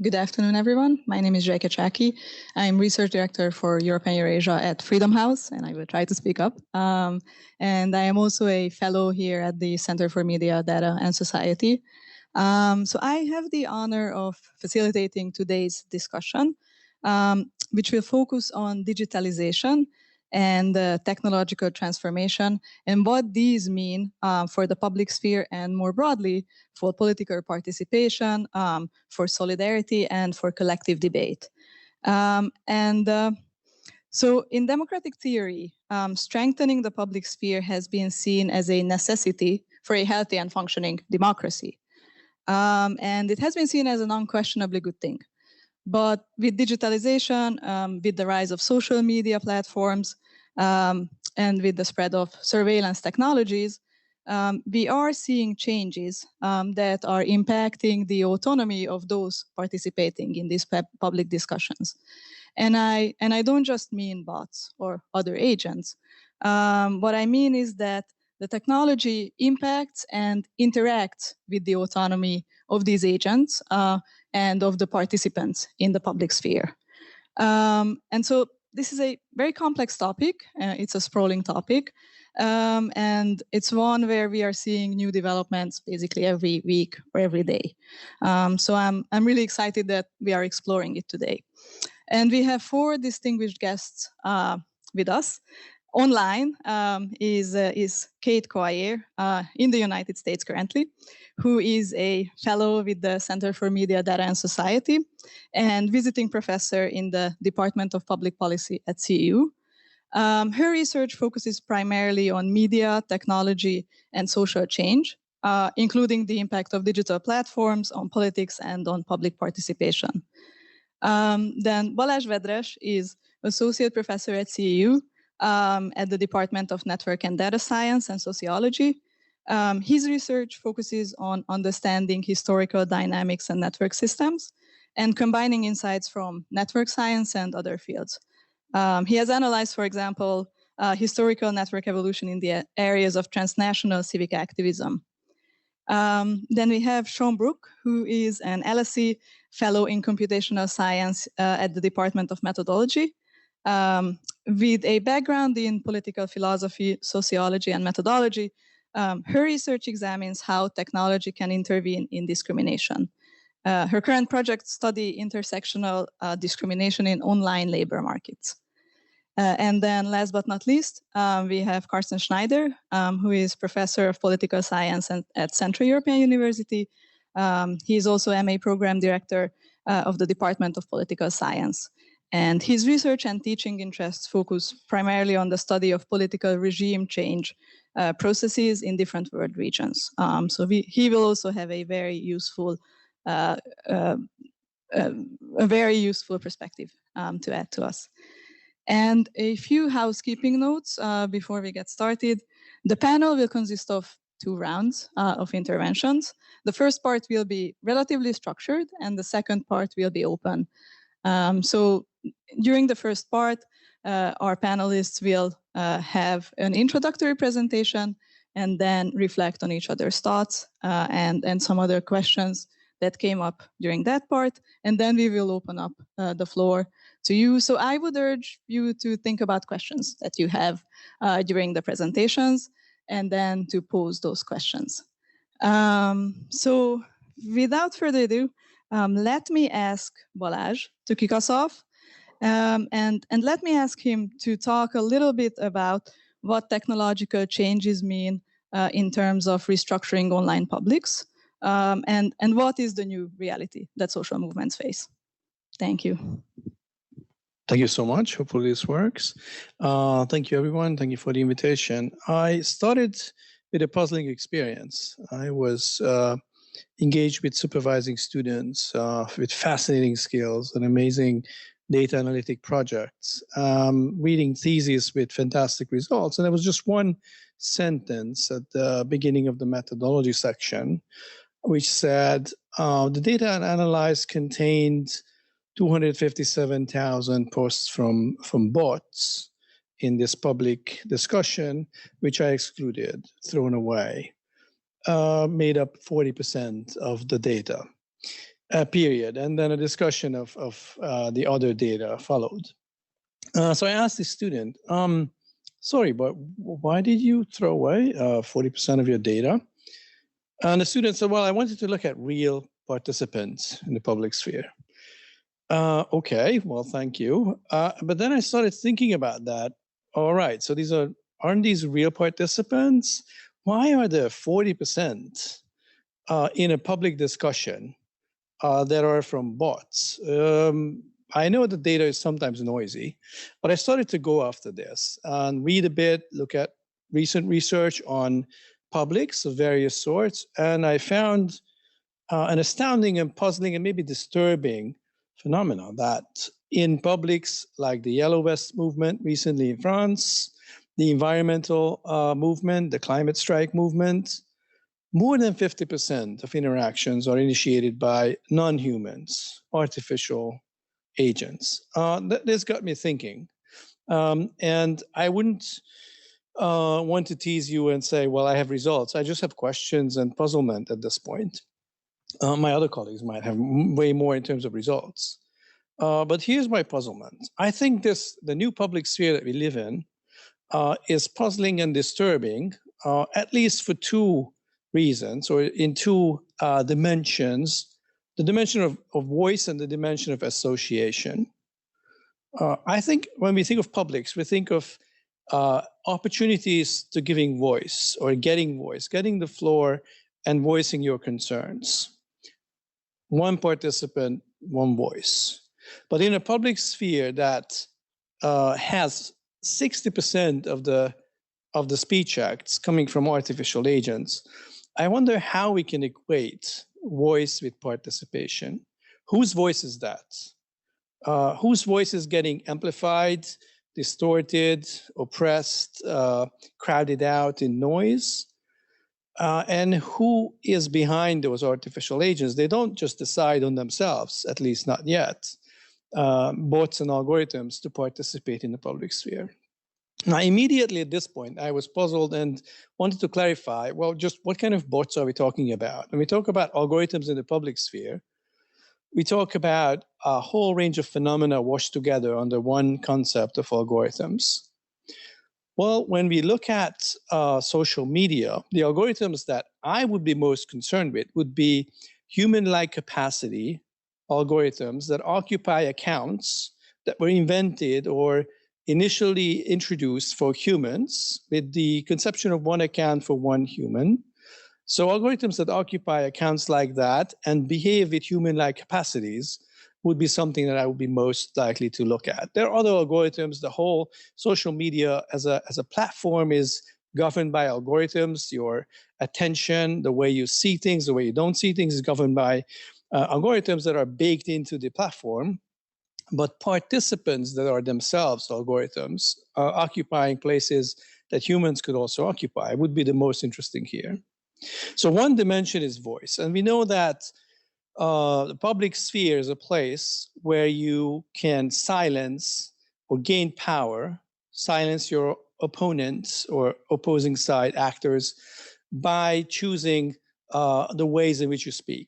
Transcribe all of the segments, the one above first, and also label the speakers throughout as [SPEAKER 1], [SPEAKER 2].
[SPEAKER 1] Good afternoon, everyone. My name is Zsajka Csáky. I'm Research Director for Europe and Eurasia at Freedom House, and I will try to speak up. And I am also a fellow here at the Center for Media, Data and Society. So I have the honor of facilitating today's discussion, which will focus on digitalization and technological transformation and what these mean for the public sphere and more broadly for political participation, for solidarity and for collective debate. So in democratic theory, strengthening the public sphere has been seen as a necessity for a healthy and functioning democracy. And it has been seen as an unquestionably good thing. But with digitalization, with the rise of social media platforms, and with the spread of surveillance technologies, we are seeing changes that are impacting the autonomy of those participating in these public discussions. And I don't just mean bots or other agents. What I mean is that the technology impacts and interacts with the autonomy of these agents and of the participants in the public sphere. And so this is a very complex topic. It's a sprawling topic. And it's one where we are seeing new developments basically every week or every day. So I'm really excited that we are exploring it today. And we have 4 distinguished guests with us. Online is Kate Coyer in the United States currently, who is a fellow with the Center for Media, Data and Society and visiting professor in the Department of Public Policy at CEU. Her research focuses primarily on media, technology, and social change, including the impact of digital platforms on politics and on public participation. Then Balazs Vedres is associate professor at CEU at the Department of Network and Data Science and Sociology. His research focuses on understanding historical dynamics and network systems and combining insights from network science and other fields. He has analyzed, for example, historical network evolution in the areas of transnational civic activism. Then we have Brooke, who is an LSE fellow in computational science at the Department of Methodology. With a background in political philosophy, sociology, and methodology, her research examines how technology can intervene in discrimination. Her current projects study intersectional discrimination in online labor markets. And then last but not least, we have Carsten Schneider, who is professor of political science at Central European University. He is also MA program director of the Department of Political Science. And his research and teaching interests focus primarily on the study of political regime change processes in different world regions. So he will also have a very useful perspective to add to us. And a few housekeeping notes before we get started. The panel will consist of 2 rounds of interventions. The first part will be relatively structured, and the second part will be open. So during the first part, our panelists will have an introductory presentation and then reflect on each other's thoughts and some other questions that came up during that part. And then we will open up the floor to you. So I would urge you to think about questions that you have during the presentations and then to pose those questions. So without further ado, let me ask Balazs to kick us off. And let me ask him to talk a little bit about what technological changes mean in terms of restructuring online publics, and what is the new reality that social movements face. Thank you.
[SPEAKER 2] Thank you so much. Hopefully this works. Thank you, everyone. Thank you for the invitation. I started with a puzzling experience. I was engaged with supervising students with fascinating skills and amazing data analytic projects, reading theses with fantastic results. And there was just one sentence at the beginning of the methodology section, which said, the data analyzed contained 257,000 posts from bots in this public discussion, which I excluded, thrown away, made up 40% of the data. period. And then a discussion of the other data followed. So I asked the student, sorry, but why did you throw away 40% of your data? And the student said, well, I wanted to look at real participants in the public sphere. Okay, well, thank you. But then I started thinking about that. All right, so aren't these real participants? Why are there 40% in a public discussion that are from bots? I know the data is sometimes noisy, but I started to go after this and read a bit, look at recent research on publics of various sorts, and I found an astounding and puzzling and maybe disturbing phenomenon that in publics like the Yellow Vest movement recently in France, the environmental movement, the climate strike movement, more than 50% of interactions are initiated by non-humans, artificial agents. This got me thinking. And I wouldn't want to tease you and say, well, I have results. I just have questions and puzzlement at this point. My other colleagues might have way more in terms of results. But here's my puzzlement. I think the new public sphere that we live in is puzzling and disturbing, at least for two reasons, or in two dimensions, the dimension of voice and the dimension of association. I think when we think of publics, we think of opportunities to giving voice or getting the floor and voicing your concerns. One participant, one voice. But in a public sphere that has 60% of the speech acts coming from artificial agents, I wonder how we can equate voice with participation. Whose voice is that? Whose voice is getting amplified, distorted, oppressed, crowded out in noise? And who is behind those artificial agents? They don't just decide on themselves, at least not yet, bots and algorithms to participate in the public sphere. Now, immediately at this point, I was puzzled and wanted to clarify, well, just what kind of bots are we talking about? When we talk about algorithms in the public sphere, we talk about a whole range of phenomena washed together under one concept of algorithms. Well, when we look at social media, the algorithms that I would be most concerned with would be human-like capacity algorithms that occupy accounts that were invented or initially introduced for humans with the conception of one account for one human. So algorithms that occupy accounts like that and behave with human-like capacities would be something that I would be most likely to look at. There are other algorithms. The whole social media as a platform is governed by algorithms. Your attention, the way you see things, the way you don't see things is governed by algorithms that are baked into the platform. But participants that are themselves algorithms occupying places that humans could also occupy would be the most interesting here. So one dimension is voice. And we know that the public sphere is a place where you can silence or gain power, silence your opponents or opposing side actors by choosing the ways in which you speak.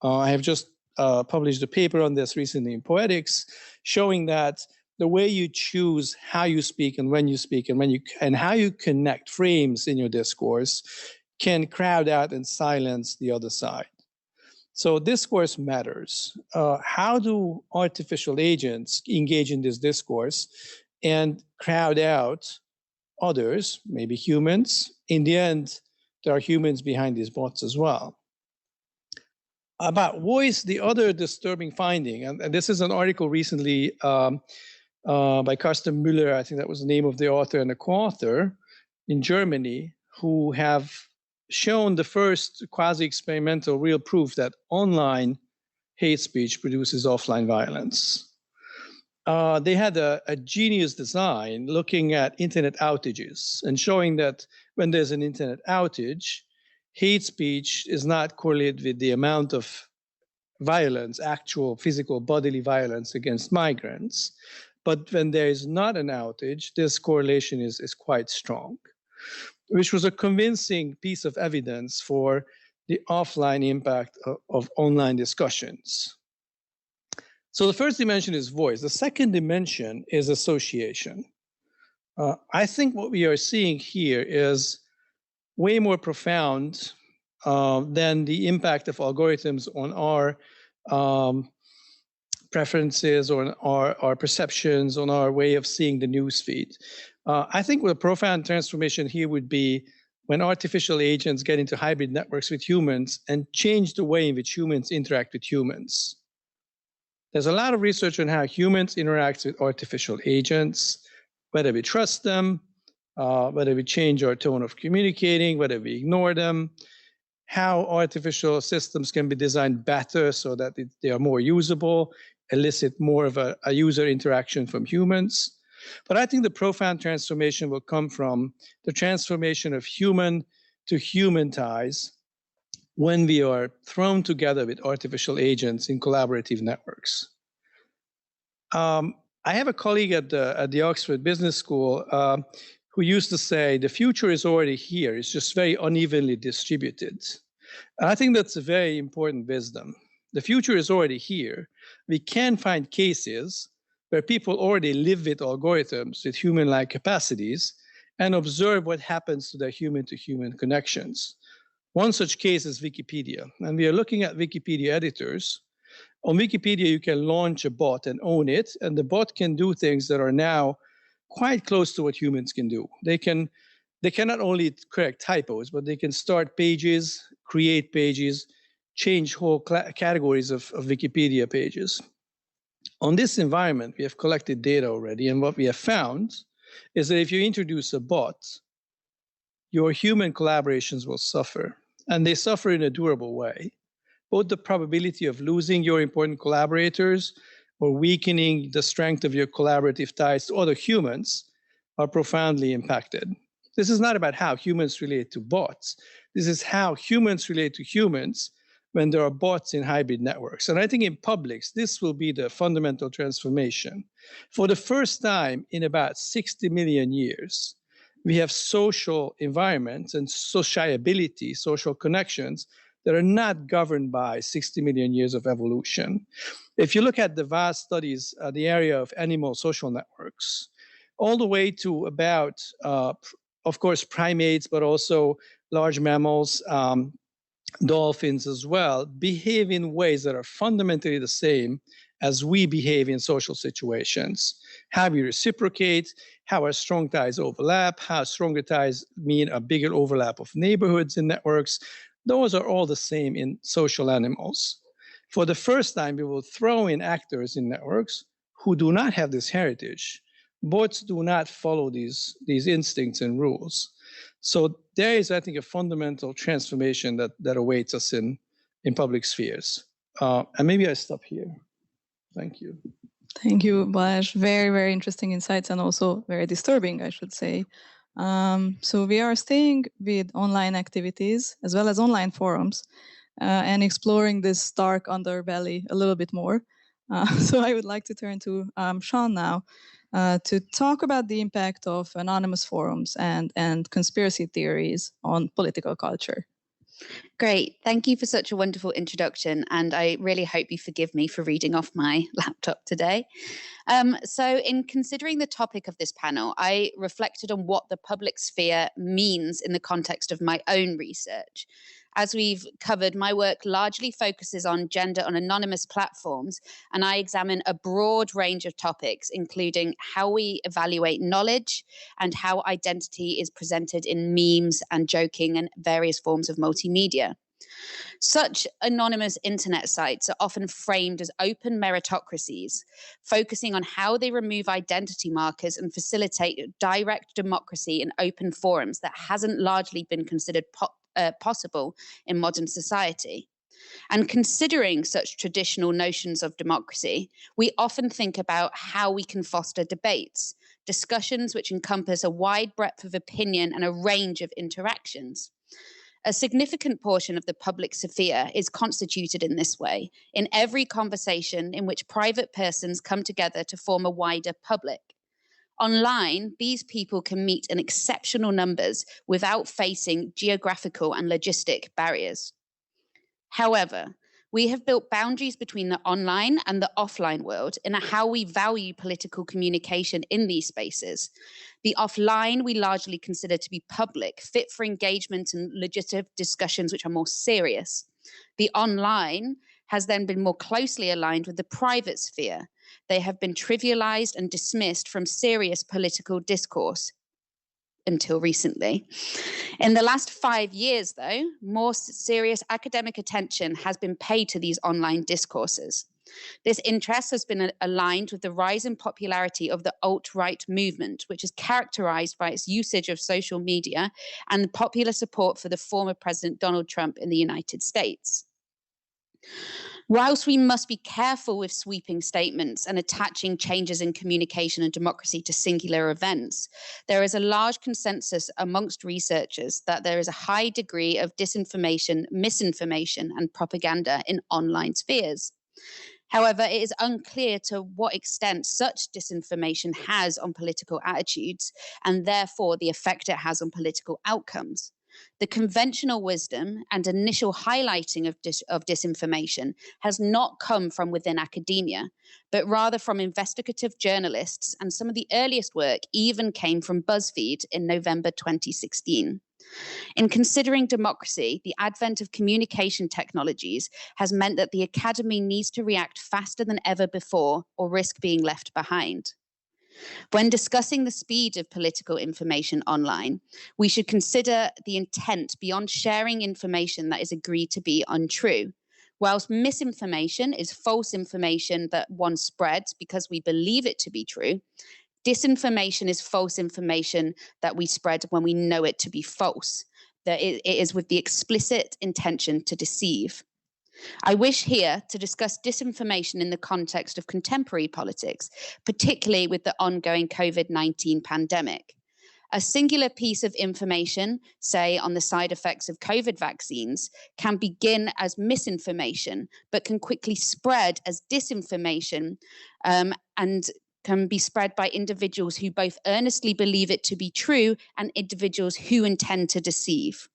[SPEAKER 2] I have just published a paper on this recently in Poetics, showing that the way you choose how you speak and when you speak and how you connect frames in your discourse can crowd out and silence the other side. So discourse matters. How do artificial agents engage in this discourse and crowd out others, maybe humans? In the end, there are humans behind these bots as well. About voice, the other disturbing finding, and this is an article recently by Carsten Müller, I think that was the name of the author and the co-author in Germany, who have shown the first quasi-experimental real proof that online hate speech produces offline violence. They had a genius design looking at internet outages and showing that when there's an internet outage, hate speech is not correlated with the amount of violence, actual physical bodily violence against migrants. But when there is not an outage, this correlation is quite strong, which was a convincing piece of evidence for the offline impact of online discussions. So the first dimension is voice. The second dimension is association. I think what we are seeing here is way more profound than the impact of algorithms on our preferences, or our perceptions, on our way of seeing the news feed. I think the profound transformation here would be when artificial agents get into hybrid networks with humans and change the way in which humans interact with humans. There's a lot of research on how humans interact with artificial agents, whether we trust them, whether we change our tone of communicating, whether we ignore them, how artificial systems can be designed better so that they are more usable, elicit more of a user interaction from humans. But I think the profound transformation will come from the transformation of human to human ties when we are thrown together with artificial agents in collaborative networks. I have a colleague at the Oxford Business School who used to say, the future is already here, it's just very unevenly distributed. And I think that's a very important wisdom. The future is already here. We can find cases where people already live with algorithms with human-like capacities and observe what happens to their human-to-human connections. One such case is Wikipedia, and we are looking at Wikipedia editors. On Wikipedia, you can launch a bot and own it, and the bot can do things that are now quite close to what humans can do. They can not only correct typos, but they can start pages, create pages, change whole categories of Wikipedia pages. On this environment, we have collected data already, and what we have found is that if you introduce a bot, your human collaborations will suffer, and they suffer in a durable way. Both the probability of losing your important collaborators or weakening the strength of your collaborative ties to other humans are profoundly impacted. This is not about how humans relate to bots. This is how humans relate to humans when there are bots in hybrid networks. And I think in publics, this will be the fundamental transformation. For the first time in about 60 million years, we have social environments and sociability, social connections that are not governed by 60 million years of evolution. If you look at the vast studies, the area of animal social networks, all the way to about, of course, primates, but also large mammals, dolphins as well, behave in ways that are fundamentally the same as we behave in social situations. How we reciprocate, how our strong ties overlap, how stronger ties mean a bigger overlap of neighborhoods and networks. Those are all the same in social animals. For the first time, we will throw in actors in networks who do not have this heritage. Bots do not follow these instincts and rules. So there is, I think, a fundamental transformation that awaits us in public spheres. And maybe I stop here. Thank you.
[SPEAKER 1] Thank you, Balazs. Very, very interesting insights, and also very disturbing, I should say. So we are staying with online activities as well as online forums and exploring this dark underbelly a little bit more. So I would like to turn to Sian now to talk about the impact of anonymous forums and conspiracy theories on political culture.
[SPEAKER 3] Great. Thank you for such a wonderful introduction. And I really hope you forgive me for reading off my laptop today. So in considering the topic of this panel, I reflected on what the public sphere means in the context of my own research. As we've covered, my work largely focuses on gender on anonymous platforms, and I examine a broad range of topics, including how we evaluate knowledge and how identity is presented in memes and joking and various forms of multimedia. Such anonymous internet sites are often framed as open meritocracies, focusing on how they remove identity markers and facilitate direct democracy in open forums that hasn't largely been considered possible in modern society. And considering such traditional notions of democracy, we often think about how we can foster debates, discussions which encompass a wide breadth of opinion and a range of interactions. A significant portion of the public sphere is constituted in this way, in every conversation in which private persons come together to form a wider public. Online, these people can meet in exceptional numbers without facing geographical and logistic barriers. However, we have built boundaries between the online and the offline world in how we value political communication in these spaces. The offline we largely consider to be public, fit for engagement and legitimate discussions which are more serious. The online has then been more closely aligned with the private sphere. They have been trivialized and dismissed from serious political discourse until recently. In the last 5 years, though, more serious academic attention has been paid to these online discourses. This interest has been aligned with the rise in popularity of the alt-right movement, which is characterized by its usage of social media and the popular support for the former President Donald Trump in the United States. Whilst we must be careful with sweeping statements and attaching changes in communication and democracy to singular events, there is a large consensus amongst researchers that there is a high degree of disinformation, misinformation, and propaganda in online spheres. However, it is unclear to what extent such disinformation has on political attitudes and therefore the effect it has on political outcomes. The conventional wisdom and initial highlighting of disinformation has not come from within academia, but rather from investigative journalists, and some of the earliest work even came from BuzzFeed in November 2016. In considering democracy, the advent of communication technologies has meant that the academy needs to react faster than ever before or risk being left behind. When discussing the speed of political information online, we should consider the intent beyond sharing information that is agreed to be untrue. Whilst misinformation is false information that one spreads because we believe it to be true, disinformation is false information that we spread when we know it to be false. That it is with the explicit intention to deceive. I wish here to discuss disinformation in the context of contemporary politics, particularly with the ongoing COVID-19 pandemic. A singular piece of information, say on the side effects of COVID vaccines, can begin as misinformation, but can quickly spread as disinformation and can be spread by individuals who both earnestly believe it to be true and individuals who intend to deceive.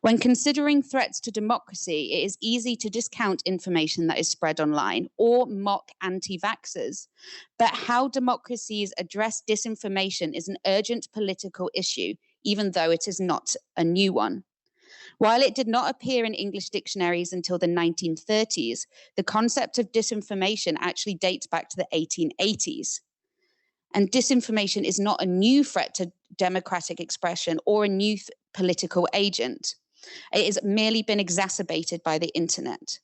[SPEAKER 3] When considering threats to democracy, it is easy to discount information that is spread online or mock anti-vaxxers. But how democracies address disinformation is an urgent political issue, even though it is not a new one. While it did not appear in English dictionaries until the 1930s, the concept of disinformation actually dates back to the 1880s. And disinformation is not a new threat to democratic expression or a new political agent. It has merely been exacerbated by the internet.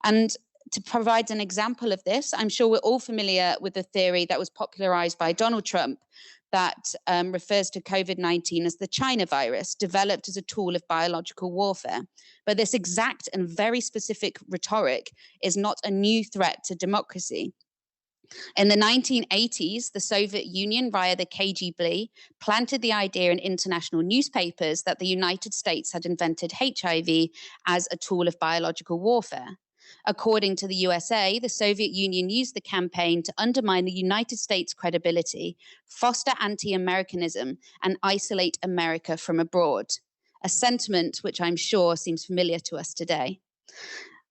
[SPEAKER 3] And to provide an example of this, I'm sure we're all familiar with the theory that was popularized by Donald Trump that refers to COVID-19 as the China virus, developed as a tool of biological warfare. But this exact and very specific rhetoric is not a new threat to democracy. In the 1980s, the Soviet Union, via the KGB, planted the idea in international newspapers that the United States had invented HIV as a tool of biological warfare. According to the USA, the Soviet Union used the campaign to undermine the United States' credibility, foster anti-Americanism, and isolate America from abroad, a sentiment which I'm sure seems familiar to us today.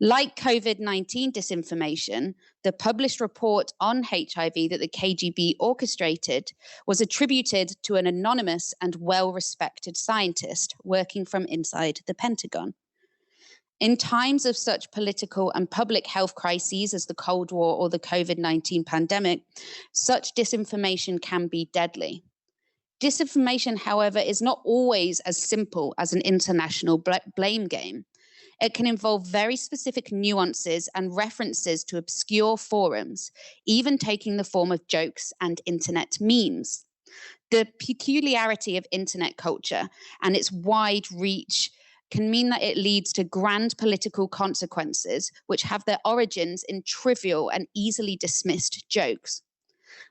[SPEAKER 3] Like COVID-19 disinformation, the published report on HIV that the KGB orchestrated was attributed to an anonymous and well-respected scientist working from inside the Pentagon. In times of such political and public health crises as the Cold War or the COVID-19 pandemic, such disinformation can be deadly. Disinformation, however, is not always as simple as an international blame game. It can involve very specific nuances and references to obscure forums, even taking the form of jokes and internet memes. The peculiarity of internet culture and its wide reach can mean that it leads to grand political consequences, which have their origins in trivial and easily dismissed jokes.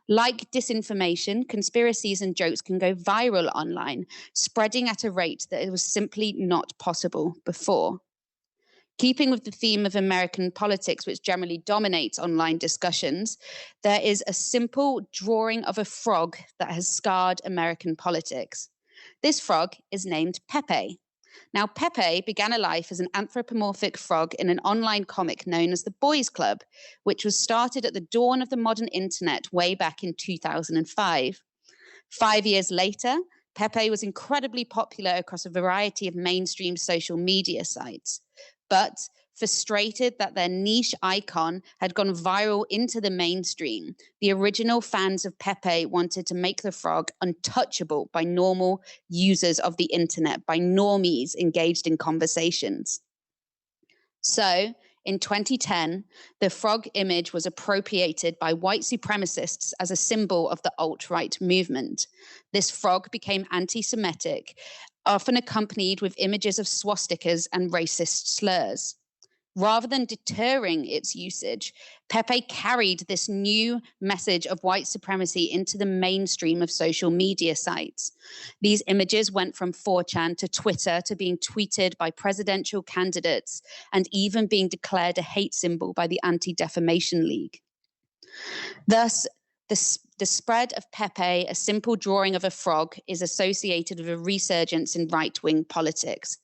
[SPEAKER 3] Like disinformation, conspiracies and jokes can go viral online, spreading at a rate that it was simply not possible before. Keeping with the theme of American politics, which generally dominates online discussions, there is a simple drawing of a frog that has scarred American politics. This frog is named Pepe. Now, Pepe began a life as an anthropomorphic frog in an online comic known as the Boys Club, which was started at the dawn of the modern internet way back in 2005. 5 years later, Pepe was incredibly popular across a variety of mainstream social media sites. But frustrated that their niche icon had gone viral into the mainstream, the original fans of Pepe wanted to make the frog untouchable by normal users of the internet, by normies engaged in conversations. So, in 2010, the frog image was appropriated by white supremacists as a symbol of the alt-right movement. This frog became anti-Semitic, often accompanied with images of swastikas and racist slurs. Rather than deterring its usage, Pepe carried this new message of white supremacy into the mainstream of social media sites. These images went from 4chan to Twitter to being tweeted by presidential candidates and even being declared a hate symbol by the Anti-Defamation League. Thus, the spread of Pepe, a simple drawing of a frog, is associated with a resurgence in right-wing politics.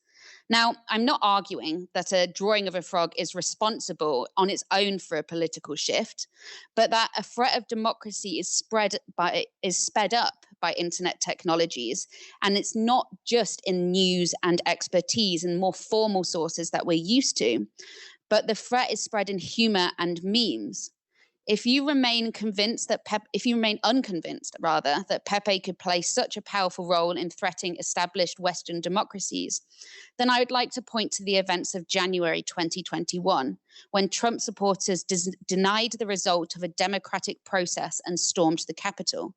[SPEAKER 3] Now, I'm not arguing that a drawing of a frog is responsible on its own for a political shift, but that a threat of democracy is sped up by internet technologies, and it's not just in news and expertise and more formal sources that we're used to, but the threat is spread in humor and memes. If you remain unconvinced that Pepe could play such a powerful role in threatening established Western democracies, then I would like to point to the events of January 2021, when Trump supporters denied the result of a democratic process and stormed the Capitol.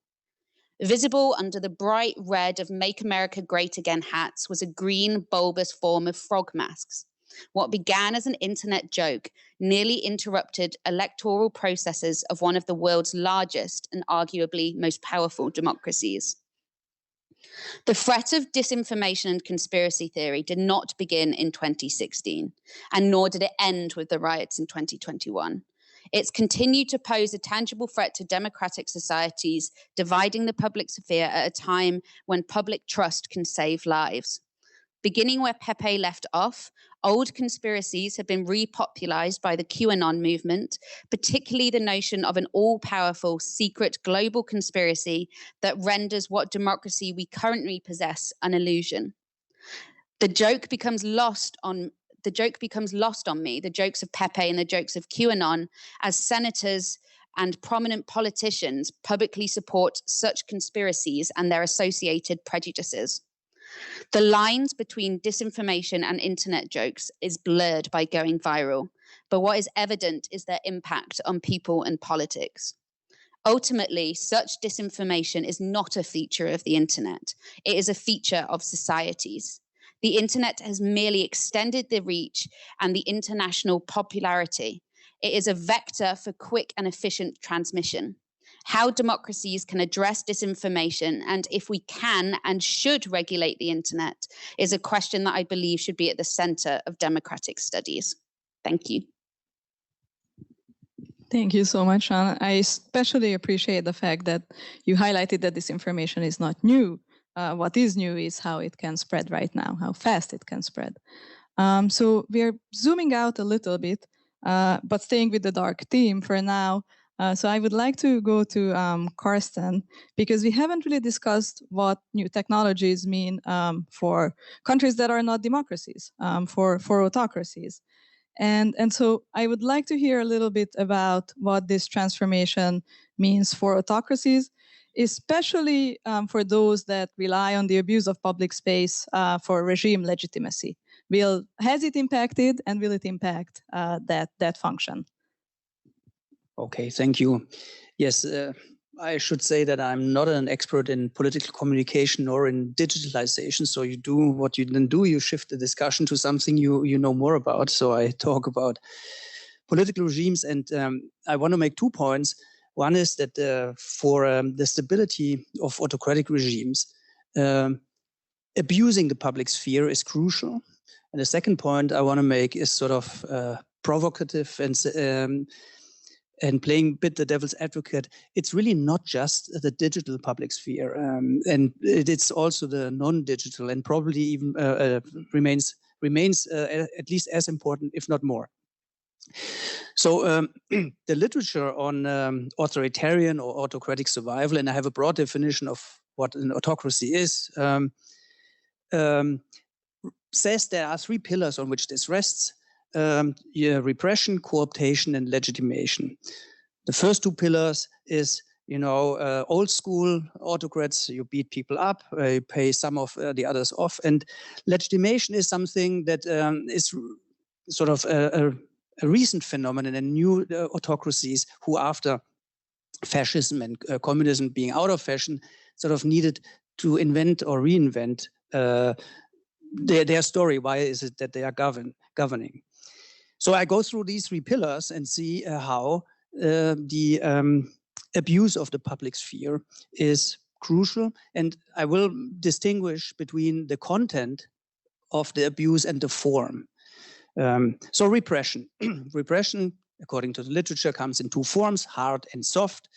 [SPEAKER 3] Visible under the bright red of Make America Great Again hats was a green, bulbous form of frog masks. What began as an internet joke nearly interrupted electoral processes of one of the world's largest and arguably most powerful democracies. The threat of disinformation and conspiracy theory did not begin in 2016, and nor did it end with the riots in 2021. It's continued to pose a tangible threat to democratic societies, dividing the public sphere at a time when public trust can save lives. Beginning where Pepe left off, old conspiracies have been repopularized by the QAnon movement, particularly the notion of an all-powerful, secret global conspiracy that renders what democracy we currently possess an illusion. The joke becomes lost on me, the jokes of Pepe and the jokes of QAnon, as senators and prominent politicians publicly support such conspiracies and their associated prejudices. The lines between disinformation and internet jokes is blurred by going viral, but what is evident is their impact on people and politics. Ultimately, such disinformation is not a feature of the internet. It is a feature of societies. The internet has merely extended the reach and the international popularity. It is a vector for quick and efficient transmission. How democracies can address disinformation, and if we can and should regulate the internet, is a question that I believe should be at the center of democratic studies. Thank you.
[SPEAKER 1] Thank you so much, Sian. I especially appreciate the fact that you highlighted that disinformation is not new. What is new is how it can spread right now, how fast it can spread. So we are zooming out a little bit, but staying with the dark theme for now. So I would like to go to Carsten, because we haven't really discussed what new technologies mean for countries that are not democracies, for autocracies. And so I would like to hear a little bit about what this transformation means for autocracies, especially for those that rely on the abuse of public space for regime legitimacy. Has it impacted, and will it impact that function?
[SPEAKER 4] Okay, thank you. Yes, I should say that I'm not an expert in political communication or in digitalization. So you do what you then do, you shift the discussion to something you know more about. So I talk about political regimes, and I want to make 2 points. One is that for the stability of autocratic regimes, abusing the public sphere is crucial. And the second point I want to make is sort of provocative and and playing a bit the devil's advocate, it's really not just the digital public sphere, and it's also the non-digital, and probably even remains at least as important, if not more. So the literature on authoritarian or autocratic survival, and I have a broad definition of what an autocracy is, says there are 3 pillars on which this rests: repression, co-optation, and legitimation. The first 2 pillars is, old school autocrats. You beat people up, you pay some of the others off, and legitimation is something that is sort of a recent phenomenon, and new autocracies who, after fascism and communism being out of fashion, sort of needed to invent or reinvent their story. Why is it that they are governing? So I go through these 3 pillars and see how the abuse of the public sphere is crucial. And I will distinguish between the content of the abuse and the form. So repression. Repression, according to the literature, comes in 2 forms: hard and soft.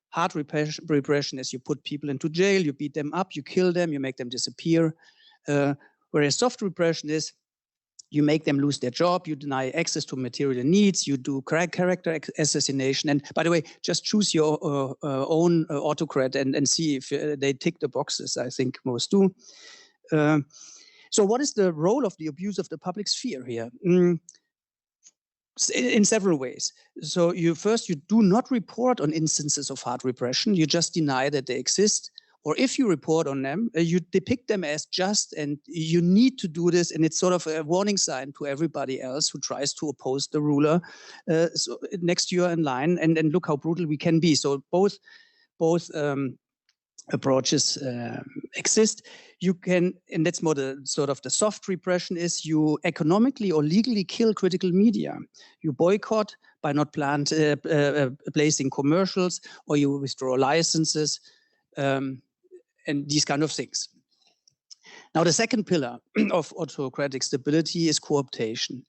[SPEAKER 4] Hard repression is you put people into jail, you beat them up, you kill them, you make them disappear. Whereas soft repression is you make them lose their job, you deny access to material needs, you do character assassination. And by the way, just choose your own autocrat and see if they tick the boxes. I think most do. So what is the role of the abuse of the public sphere here? In several ways. So you do not report on instances of hard repression. You just deny that they exist. Or if you report on them, you depict them as just, and you need to do this. And it's sort of a warning sign to everybody else who tries to oppose the ruler. So next to you in line, and look how brutal we can be. So both approaches exist. You can, and that's more the sort of the soft repression, is you economically or legally kill critical media. You boycott by not placing commercials, or you withdraw licenses, and these kind of things. Now, the second pillar of autocratic stability is co-optation.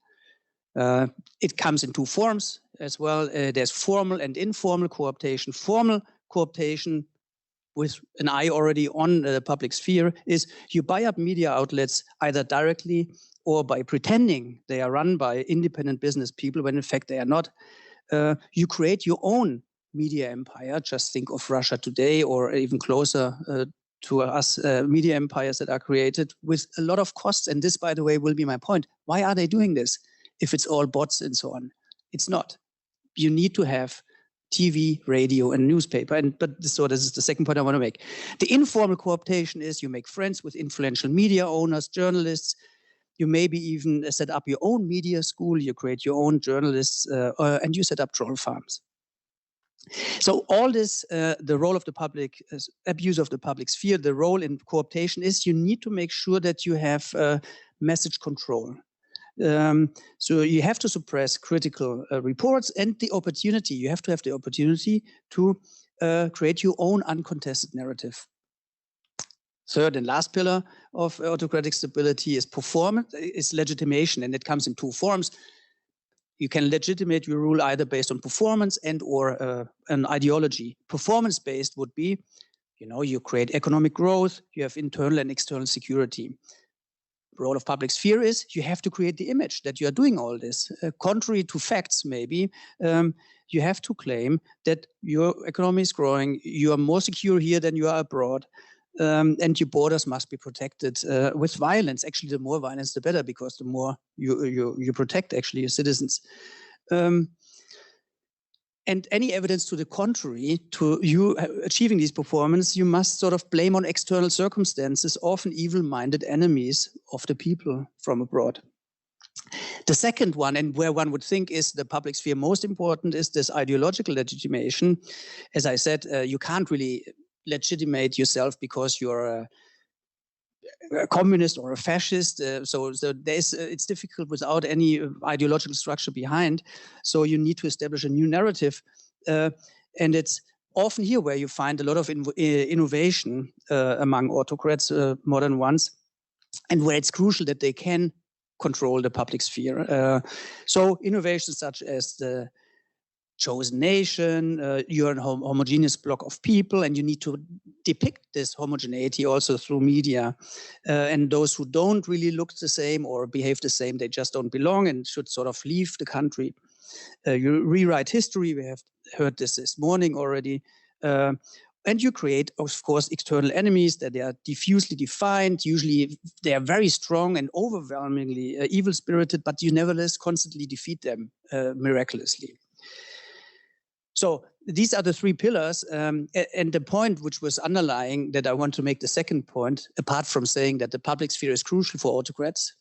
[SPEAKER 4] It comes in 2 forms as well. There's formal and informal co-optation. Formal co-optation, with an eye already on the public sphere, is you buy up media outlets either directly or by pretending they are run by independent business people when in fact they are not. You create your own media empire. Just think of Russia today, or even closer to us, media empires that are created with a lot of costs. And this, by the way, will be my point. Why are they doing this if it's all bots and so on? It's not. You need to have TV, radio, and newspaper. So this is the second point I want to make. The informal co-optation is you make friends with influential media owners, journalists. You maybe even set up your own media school. You create your own journalists, and you set up troll farms. So all this, the role of the public, abuse of the public sphere, the role in co-optation is you need to make sure that you have message control. So you have to suppress critical reports, and the opportunity, you have to have the opportunity to create your own uncontested narrative. Third and last pillar of autocratic stability is performance, is legitimation, and it comes in 2 forms. You can legitimate your rule either based on performance and or an ideology. Performance-based would be, you create economic growth, you have internal and external security. The role of public sphere is you have to create the image that you are doing all this. Contrary to facts, maybe, you have to claim that your economy is growing, you are more secure here than you are abroad, and your borders must be protected with violence. Actually, the more violence, the better, because the more you protect actually your citizens. And any evidence to the contrary, to you achieving these performance, you must sort of blame on external circumstances, often evil-minded enemies of the people from abroad. The second one, and where one would think is the public sphere most important, is this ideological legitimation. As I said, you can't really legitimate yourself because you're a communist or a fascist. So it's difficult without any ideological structure behind. So you need to establish a new narrative. And it's often here where you find a lot of innovation among autocrats, modern ones, and where it's crucial that they can control the public sphere. So innovations such as the chosen nation, you're a homogeneous block of people, and you need to depict this homogeneity also through media. And those who don't really look the same or behave the same, they just don't belong and should sort of leave the country. You rewrite history. We have heard this morning already. And you create, of course, external enemies that they are diffusely defined. Usually they are very strong and overwhelmingly evil-spirited, but you nevertheless constantly defeat them miraculously. So these are the three pillars. And the point which was underlying that I want to make the second point, apart from saying that the public sphere is crucial for autocrats,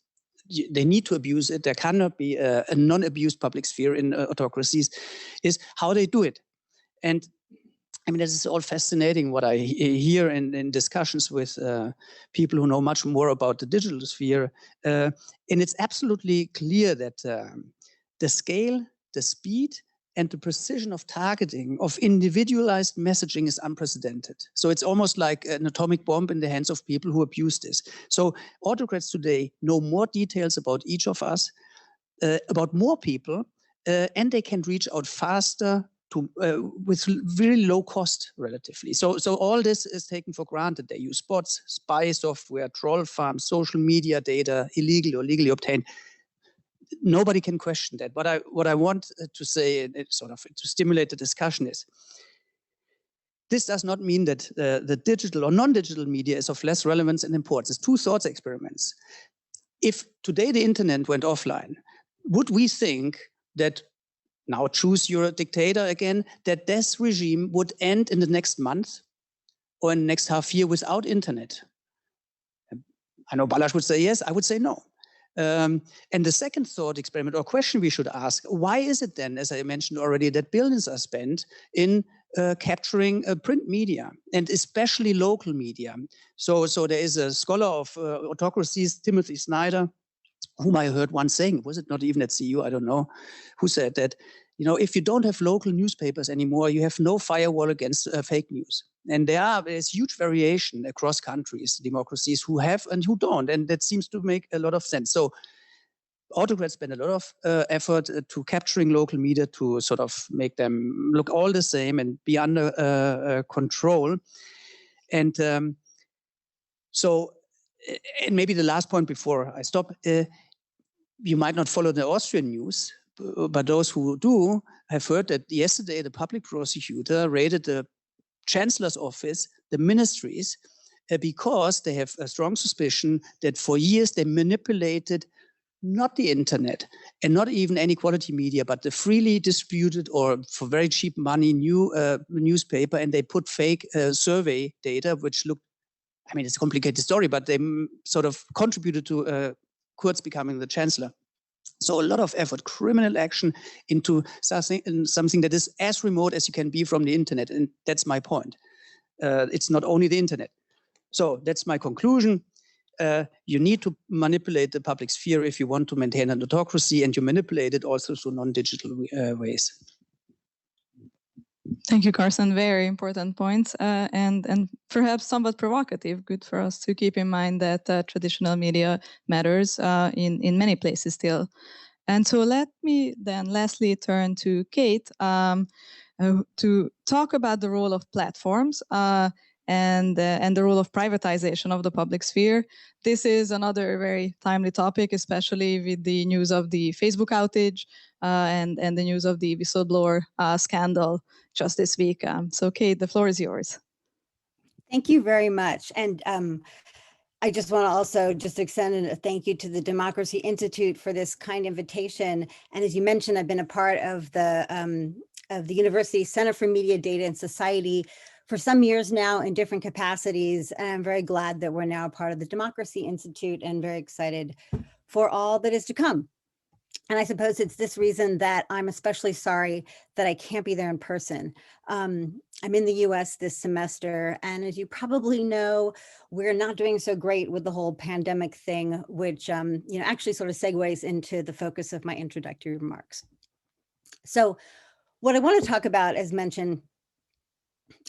[SPEAKER 4] they need to abuse it. There cannot be a non-abused public sphere in autocracies, is how they do it. And I mean, this is all fascinating what I hear in discussions with people who know much more about the digital sphere. And it's absolutely clear that the scale, the speed, and the precision of targeting, of individualized messaging is unprecedented. So it's almost like an atomic bomb in the hands of people who abuse this. So autocrats today know more details about each of us, about more people, and they can reach out faster with really low cost relatively. So all this is taken for granted. They use bots, spy software, troll farms, social media data, illegal or legally obtained. Nobody can question that. What I want to say, sort of to stimulate the discussion, is this does not mean that the digital or non-digital media is of less relevance and importance. It's two thought experiments. If today the internet went offline, would we think that now choose your dictator again, that this regime would end in the next month or in the next half year without internet? I know Balazs would say yes, I would say no. And the second thought experiment or question we should ask, why is it then, as I mentioned already, that billions are spent in capturing print media and especially local media? So there is a scholar of autocracies, Timothy Schneider, whom I heard once saying, was it not even at CU, I don't know, who said that, you know, if you don't have local newspapers anymore, you have no firewall against fake news. And there's huge variation across countries, democracies who have and who don't. And that seems to make a lot of sense. So autocrats spend a lot of effort to capturing local media to sort of make them look all the same and be under control. And and maybe the last point before I stop, you might not follow the Austrian news, but those who do have heard that yesterday the public prosecutor raided the chancellor's office, the ministries, because they have a strong suspicion that for years they manipulated not the internet and not even any quality media, but the freely distributed or for very cheap money new newspaper, and they put fake survey data, which looked, I mean, it's a complicated story, but they sort of contributed to Kurz becoming the chancellor. So a lot of effort, criminal action into something that is as remote as you can be from the internet. And that's my point. It's not only the internet. So that's my conclusion. You need to manipulate the public sphere if you want to maintain an autocracy, and you manipulate it also through non-digital ways.
[SPEAKER 1] Thank you, Carsten. Very important points, and perhaps somewhat provocative. Good for us to keep in mind that traditional media matters in many places still. And so let me then lastly turn to Kate to talk about the role of platforms and the role of privatization of the public sphere. This is another very timely topic, especially with the news of the Facebook outage and the news of the whistleblower scandal just this week. So Kate, the floor is yours.
[SPEAKER 5] Thank you very much. And I just want to also just extend a thank you to the Democracy Institute for this kind invitation. And as you mentioned, I've been a part of the University Center for Media, Data, and Society for some years now in different capacities. And I'm very glad that we're now a part of the Democracy Institute and very excited for all that is to come. And I suppose it's this reason that I'm especially sorry that I can't be there in person. I'm in the US this semester, and as you probably know, we're not doing so great with the whole pandemic thing, which actually sort of segues into the focus of my introductory remarks. So what I want to talk about, as mentioned,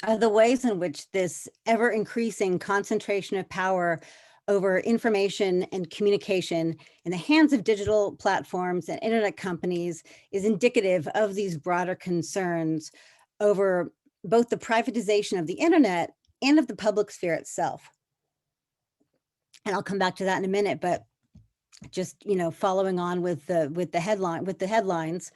[SPEAKER 5] are the ways in which this ever-increasing concentration of power over information and communication in the hands of digital platforms and internet companies is indicative of these broader concerns over both the privatization of the internet and of the public sphere itself. And I'll come back to that in a minute, but just, following on with the headlines,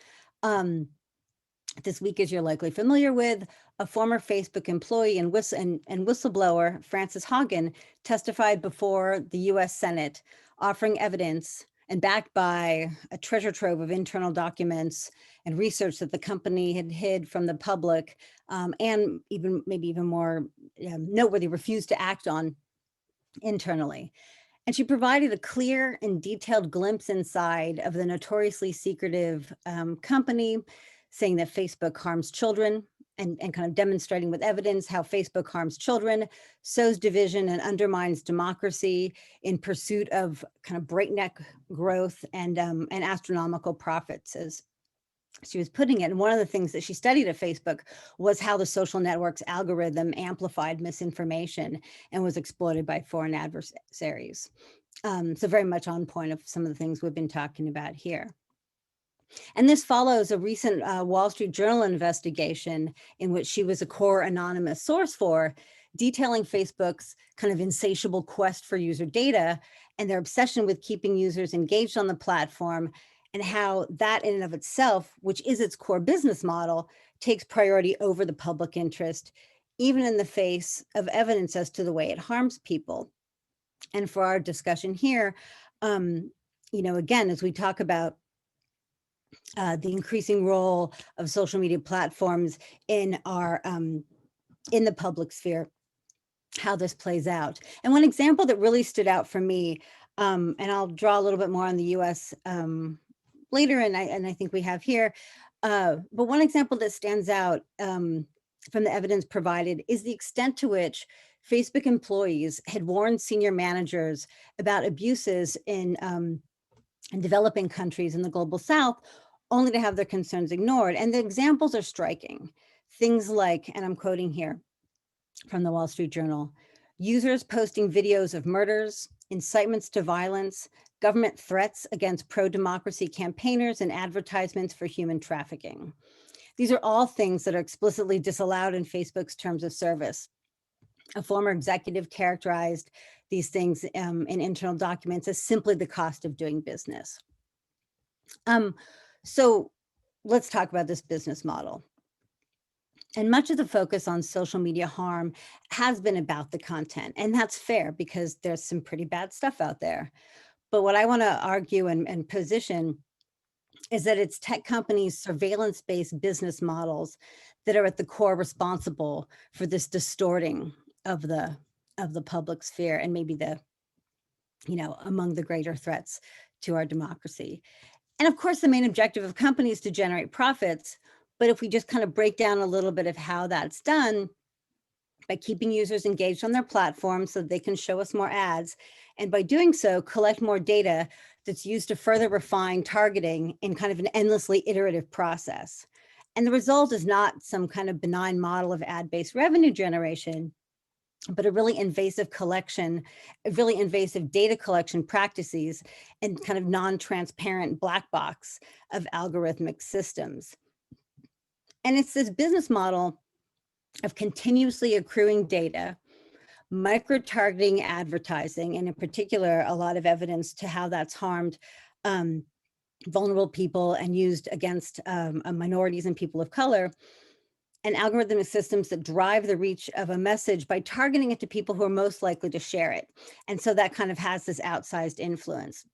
[SPEAKER 5] this week, as you're likely familiar with, a former Facebook employee and whistleblower, Frances Haugen, testified before the US Senate, offering evidence and backed by a treasure trove of internal documents and research that the company had hid from the public, and maybe even more noteworthy, refused to act on internally. And she provided a clear and detailed glimpse inside of the notoriously secretive company, saying that Facebook harms children and kind of demonstrating with evidence how Facebook harms children, sows division and undermines democracy in pursuit of kind of breakneck growth and astronomical profits, as she was putting it. And one of the things that she studied at Facebook was how the social network's algorithm amplified misinformation and was exploited by foreign adversaries. So very much on point of some of the things we've been talking about here. And this follows a recent Wall Street Journal investigation in which she was a core anonymous source for, detailing Facebook's kind of insatiable quest for user data and their obsession with keeping users engaged on the platform, and how that in and of itself, which is its core business model, takes priority over the public interest, even in the face of evidence as to the way it harms people. And for our discussion here, again, as we talk about the increasing role of social media platforms in our in the public sphere, how this plays out. And one example that really stood out for me, and I'll draw a little bit more on the US later, and I think we have here, but one example that stands out from the evidence provided is the extent to which Facebook employees had warned senior managers about abuses in developing countries in the global South, only to have their concerns ignored. And the examples are striking. Things like, and I'm quoting here from the Wall Street Journal, users posting videos of murders, incitements to violence, government threats against pro-democracy campaigners, and advertisements for human trafficking. These are all things that are explicitly disallowed in Facebook's terms of service. A former executive characterized these things in internal documents as simply the cost of doing business. So let's talk about this business model. And much of the focus on social media harm has been about the content, and that's fair because there's some pretty bad stuff out there. But what I want to argue and position is that it's tech companies' surveillance-based business models that are at the core responsible for this distorting of the public sphere, and maybe among the greater threats to our democracy. And of course, the main objective of companies is to generate profits. But if we just kind of break down a little bit of how that's done, by keeping users engaged on their platform so they can show us more ads, and by doing so, collect more data that's used to further refine targeting in kind of an endlessly iterative process. And the result is not some kind of benign model of ad-based revenue generation, but a really invasive data collection practices and kind of non-transparent black box of algorithmic systems. And it's this business model of continuously accruing data, micro-targeting advertising, and in particular, a lot of evidence to how that's harmed vulnerable people and used against minorities and people of color, and algorithmic systems that drive the reach of a message by targeting it to people who are most likely to share it. And so that kind of has this outsized influence.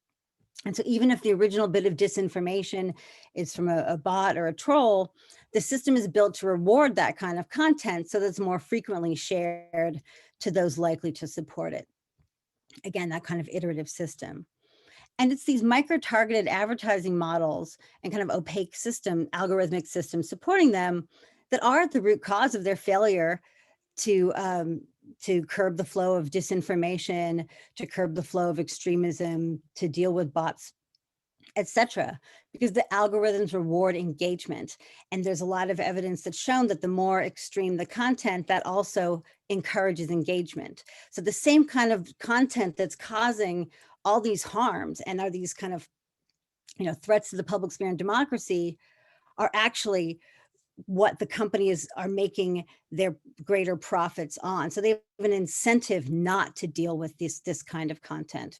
[SPEAKER 5] And so even if the original bit of disinformation is from a bot or a troll, the system is built to reward that kind of content so that it's more frequently shared to those likely to support it. Again, that kind of iterative system. And it's these micro-targeted advertising models and kind of opaque algorithmic systems supporting them that are at the root cause of their failure to curb the flow of disinformation, to curb the flow of extremism, to deal with bots etc., because the algorithms reward engagement. And there's a lot of evidence that's shown that the more extreme the content, that also encourages engagement. So the same kind of content that's causing all these harms and are these kind of, threats to the public sphere and democracy are actually what the companies are making their greater profits on. So they have an incentive not to deal with this kind of content.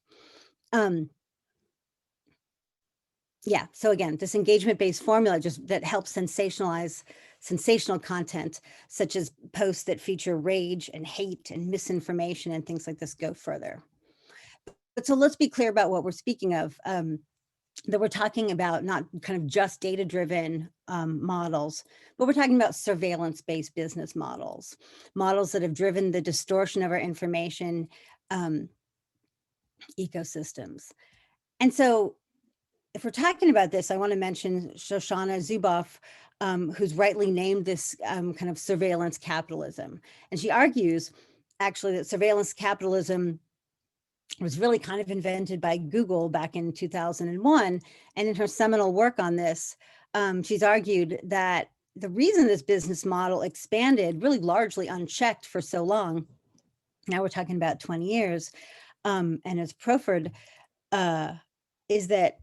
[SPEAKER 5] Yeah, so again, this engagement-based formula that helps sensationalize sensational content, such as posts that feature rage and hate and misinformation and things like this go further. But so let's be clear about what we're speaking of, that we're talking about not kind of just data-driven models, but we're talking about surveillance-based business models that have driven the distortion of our information ecosystems. And so if we're talking about this, I want to mention Shoshana Zuboff, who's rightly named this kind of surveillance capitalism. And she argues actually that surveillance capitalism was really kind of invented by Google back in 2001. And in her seminal work on this, she's argued that the reason this business model expanded really largely unchecked for so long, now we're talking about 20 years, and it's proffered, is that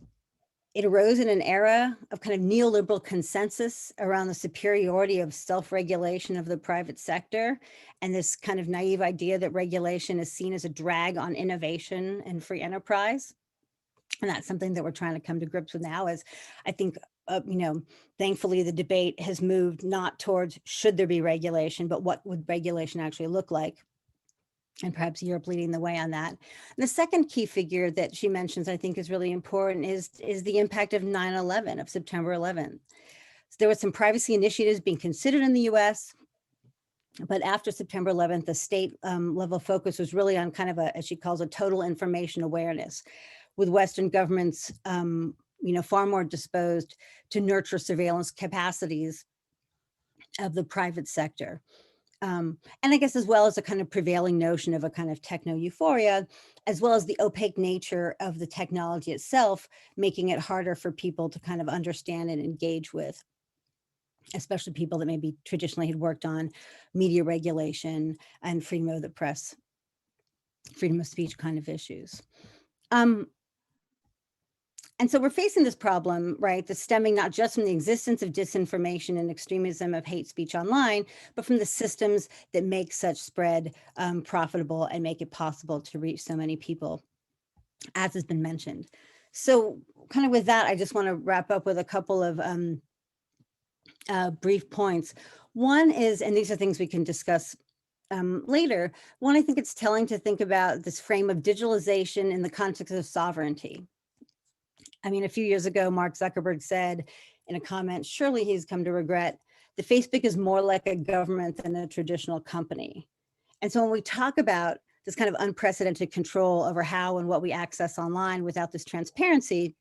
[SPEAKER 5] it arose in an era of kind of neoliberal consensus around the superiority of self-regulation of the private sector, and this kind of naive idea that regulation is seen as a drag on innovation and free enterprise. And that's something that we're trying to come to grips with now, as I think, thankfully the debate has moved not towards should there be regulation, but what would regulation actually look like? And perhaps Europe leading the way on that. And the second key figure that she mentions, I think is really important, is the impact of 9/11, of September 11th. So there were some privacy initiatives being considered in the US, but after September 11th, the state level focus was really on kind of as she calls it, total information awareness, with Western governments, far more disposed to nurture surveillance capacities of the private sector. And I guess as well as a kind of prevailing notion of a kind of techno euphoria, as well as the opaque nature of the technology itself, making it harder for people to kind of understand and engage with, especially people that maybe traditionally had worked on media regulation and freedom of the press, freedom of speech kind of issues. And so we're facing this problem, right, that's stemming not just from the existence of disinformation and extremism of hate speech online, but from the systems that make such spread profitable and make it possible to reach so many people, as has been mentioned. So kind of with that, I just want to wrap up with a couple of brief points. One is, and these are things we can discuss later, one, I think it's telling to think about this frame of digitalization in the context of sovereignty. I mean, a few years ago, Mark Zuckerberg said in a comment, surely he's come to regret, that Facebook is more like a government than a traditional company. And so when we talk about this kind of unprecedented control over how and what we access online without this transparency,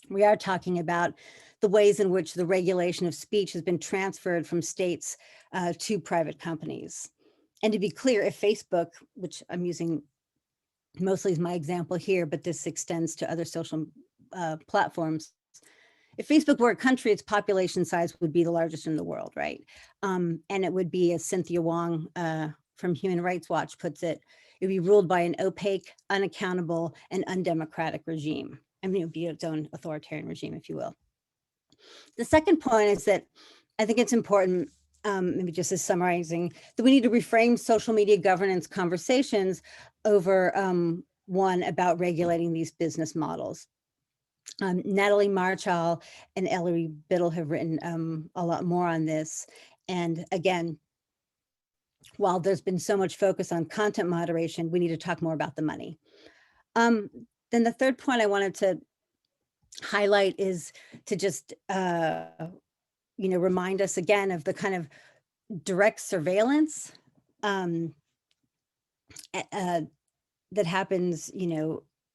[SPEAKER 5] we are talking about the ways in which the regulation of speech has been transferred from states to private companies. And to be clear, if Facebook, which I'm using mostly as my example here, but this extends to other social platforms. If Facebook were a country, its population size would be the largest in the world, right? And it would be, as Cynthia Wong from Human Rights Watch puts it, it would be ruled by an opaque, unaccountable, and undemocratic regime. I mean, it would be its own authoritarian regime, if you will. The second point is that I think it's important, maybe just as summarizing, that we need to reframe social media governance conversations over one about regulating these business models. Natalie Marchal and Ellery Biddle have written a lot more on this. And again, while there's been so much focus on content moderation, we need to talk more about the money. Then the third point I wanted to highlight is to just, remind us again of the kind of direct surveillance that happens,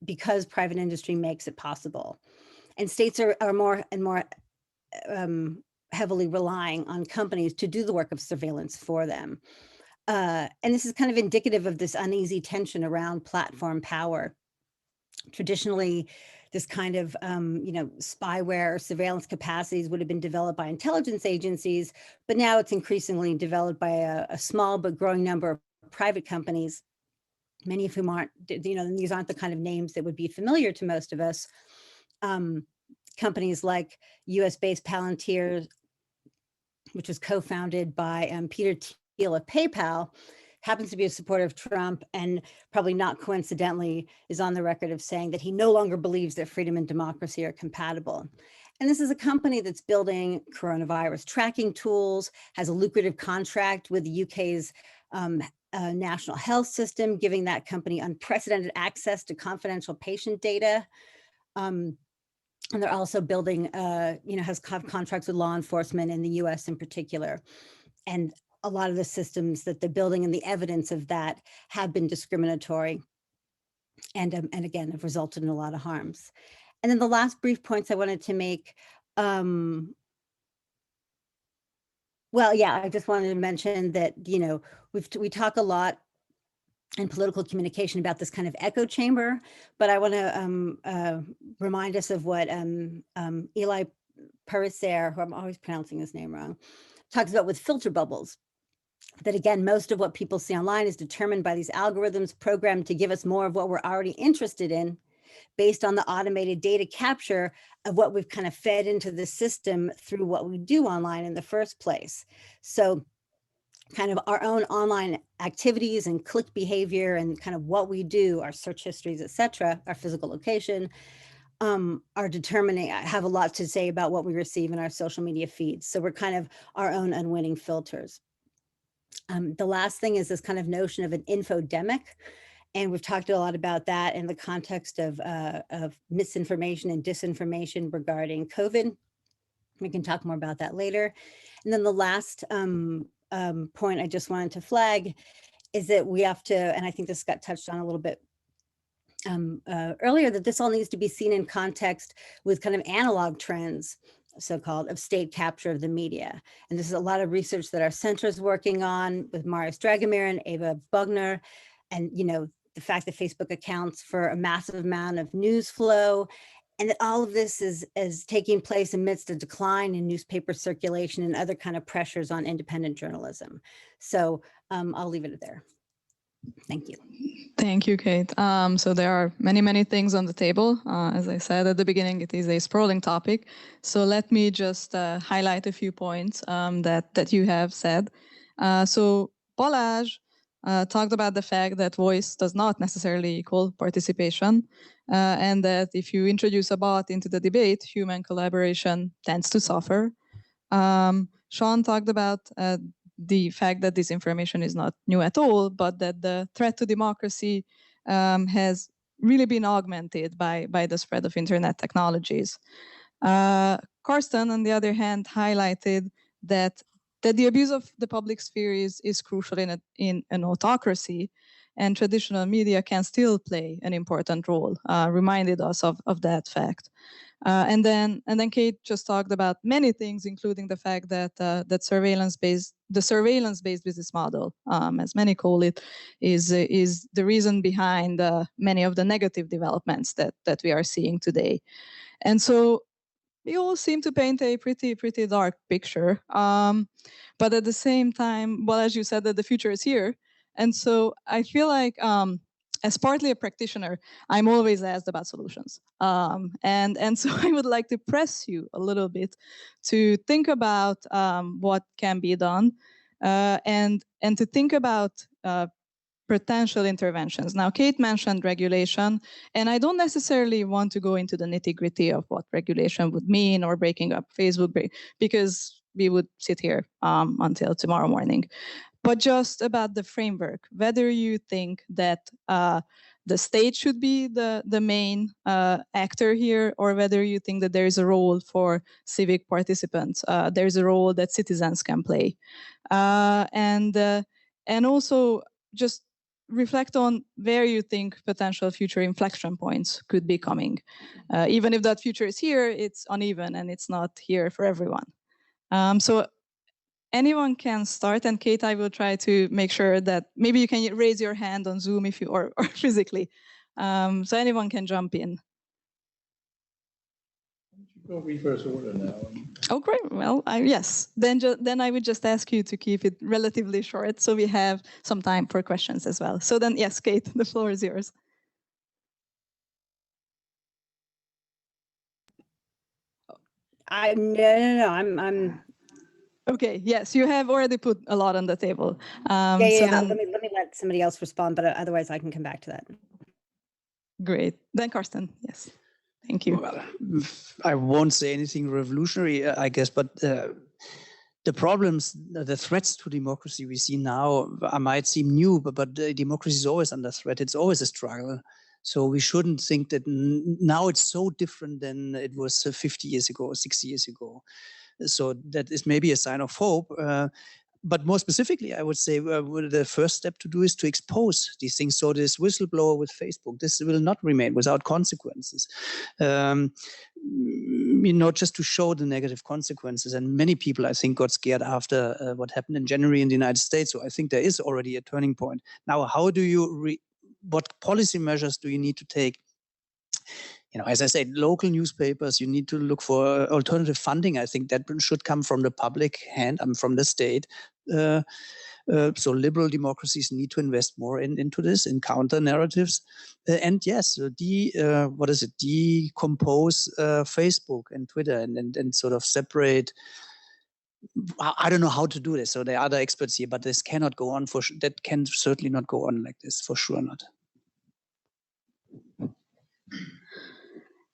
[SPEAKER 5] because private industry makes it possible. And states are more and more heavily relying on companies to do the work of surveillance for them. And this is kind of indicative of this uneasy tension around platform power Traditionally, this kind of spyware or surveillance capacities would have been developed by intelligence agencies, but now it's increasingly developed by a small but growing number of private companies, many of whom aren't, these aren't the kind of names that would be familiar to most of us. Companies like US-based Palantir, which was co-founded by Peter Thiel of PayPal, happens to be a supporter of Trump, and probably not coincidentally is on the record of saying that he no longer believes that freedom and democracy are compatible. And this is a company that's building coronavirus tracking tools, has a lucrative contract with the UK's national health system, giving that company unprecedented access to confidential patient data. And they're also building, has contracts with law enforcement in the US in particular. And a lot of the systems that they're building and the evidence of that have been discriminatory and again, have resulted in a lot of harms. And then the last brief points I wanted to make, well, yeah, I just wanted to mention that, we talk a lot in political communication about this kind of echo chamber, but I want to remind us of what Eli Pariser, who I'm always pronouncing his name wrong, talks about with filter bubbles. That again, most of what people see online is determined by these algorithms programmed to give us more of what we're already interested in based on the automated data capture of what we've kind of fed into the system through what we do online in the first place. So kind of our own online activities and click behavior and kind of what we do, our search histories, et cetera, our physical location, are determining, have a lot to say about what we receive in our social media feeds. So we're kind of our own unwitting filters. The last thing is this kind of notion of an infodemic. And we've talked a lot about that in the context of misinformation and disinformation regarding COVID. We can talk more about that later. And then the last point I just wanted to flag is that we have to, and I think this got touched on a little bit earlier, that this all needs to be seen in context with kind of analog trends, so-called, of state capture of the media. And this is a lot of research that our center is working on with Marius Dragomir and Eva Bugner. And, the fact that Facebook accounts for a massive amount of news flow, and that all of this is taking place amidst a decline in newspaper circulation and other kind of pressures on independent journalism. So I'll leave it there. Thank you.
[SPEAKER 1] Thank you, Kate. So there are many, many things on the table. As I said at the beginning, it is a sprawling topic. So let me just highlight a few points that you have said. So Balazs talked about the fact that voice does not necessarily equal participation, and that if you introduce a bot into the debate, human collaboration tends to suffer. Sean talked about the fact that disinformation is not new at all, but that the threat to democracy has really been augmented by the spread of internet technologies. Carsten, on the other hand, highlighted that the abuse of the public sphere is crucial in an autocracy, and traditional media can still play an important role, reminded us of that fact. And then Kate just talked about many things, including the fact that the surveillance-based business model, as many call it, is the reason behind many of the negative developments that we are seeing today. And so we all seem to paint a pretty dark picture. But at the same time, well, as you said, that the future is here. And so I feel like as partly a practitioner, I'm always asked about solutions. And so I would like to press you a little bit to think about what can be done and to think about potential interventions. Now, Kate mentioned regulation, and I don't necessarily want to go into the nitty-gritty of what regulation would mean or breaking up Facebook, because we would sit here until tomorrow morning. But just about the framework, whether you think that the state should be the main actor here, or whether you think that there is a role for civic participants, there's a role that citizens can play. And also just reflect on where you think potential future inflection points could be coming. Even if that future is here, it's uneven and it's not here for everyone. So anyone can start, and Kate, I will try to make sure that maybe you can raise your hand on Zoom if you or physically So anyone can jump in.
[SPEAKER 2] Go reverse order now.
[SPEAKER 1] Oh, great. Well, yes. Then I would just ask you to keep it relatively short so we have some time for questions as well. So then, yes, Kate, the floor is yours.
[SPEAKER 5] No. I'm.
[SPEAKER 1] Okay. Yes, you have already put a lot on the table.
[SPEAKER 5] Yeah.
[SPEAKER 1] So then,
[SPEAKER 5] let me let somebody else respond, but otherwise I can come back to that.
[SPEAKER 1] Great. Then Carsten. Yes. Thank you.
[SPEAKER 4] Well, I won't say anything revolutionary, I guess, but the problems, the threats to democracy we see now might seem new, but democracy is always under threat. It's always a struggle. So we shouldn't think that now it's so different than it was 50 years ago or 60 years ago. So that is maybe a sign of hope. But more specifically, I would say the first step to do is to expose these things. So this whistleblower with Facebook, this will not remain without consequences. Just to show the negative consequences. And many people, I think, got scared after what happened in January in the United States. So I think there is already a turning point. Now, how do you, what policy measures do you need to take? As I said, local newspapers, you need to look for alternative funding. I think that should come from the public hand, from the state. So liberal democracies need to invest more into this, in counter narratives. And yes, decompose Facebook and Twitter and sort of separate. I don't know how to do this. So there are other experts here, but this cannot go on that can certainly not go on like this, for sure not.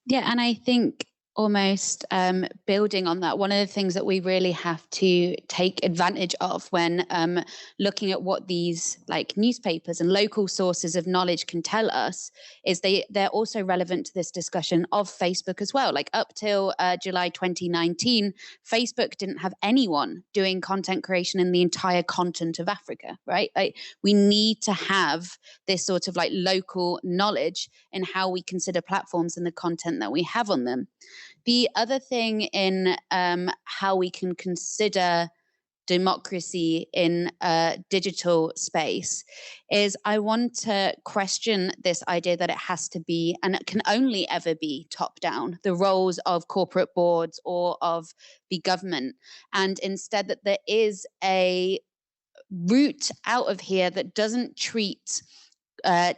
[SPEAKER 3] Yeah, and I think almost building on that, one of the things that we really have to take advantage of when looking at what these like newspapers and local sources of knowledge can tell us is they're also relevant to this discussion of Facebook as well. Like up till July 2019, Facebook didn't have anyone doing content creation in the entire continent of Africa, right? Like we need to have this sort of like local knowledge in how we consider platforms and the content that we have on them. The other thing in how we can consider democracy in a digital space is I want to question this idea that it has to be, and it can only ever be top down, the roles of corporate boards or of the government, and instead that there is a route out of here that doesn't treat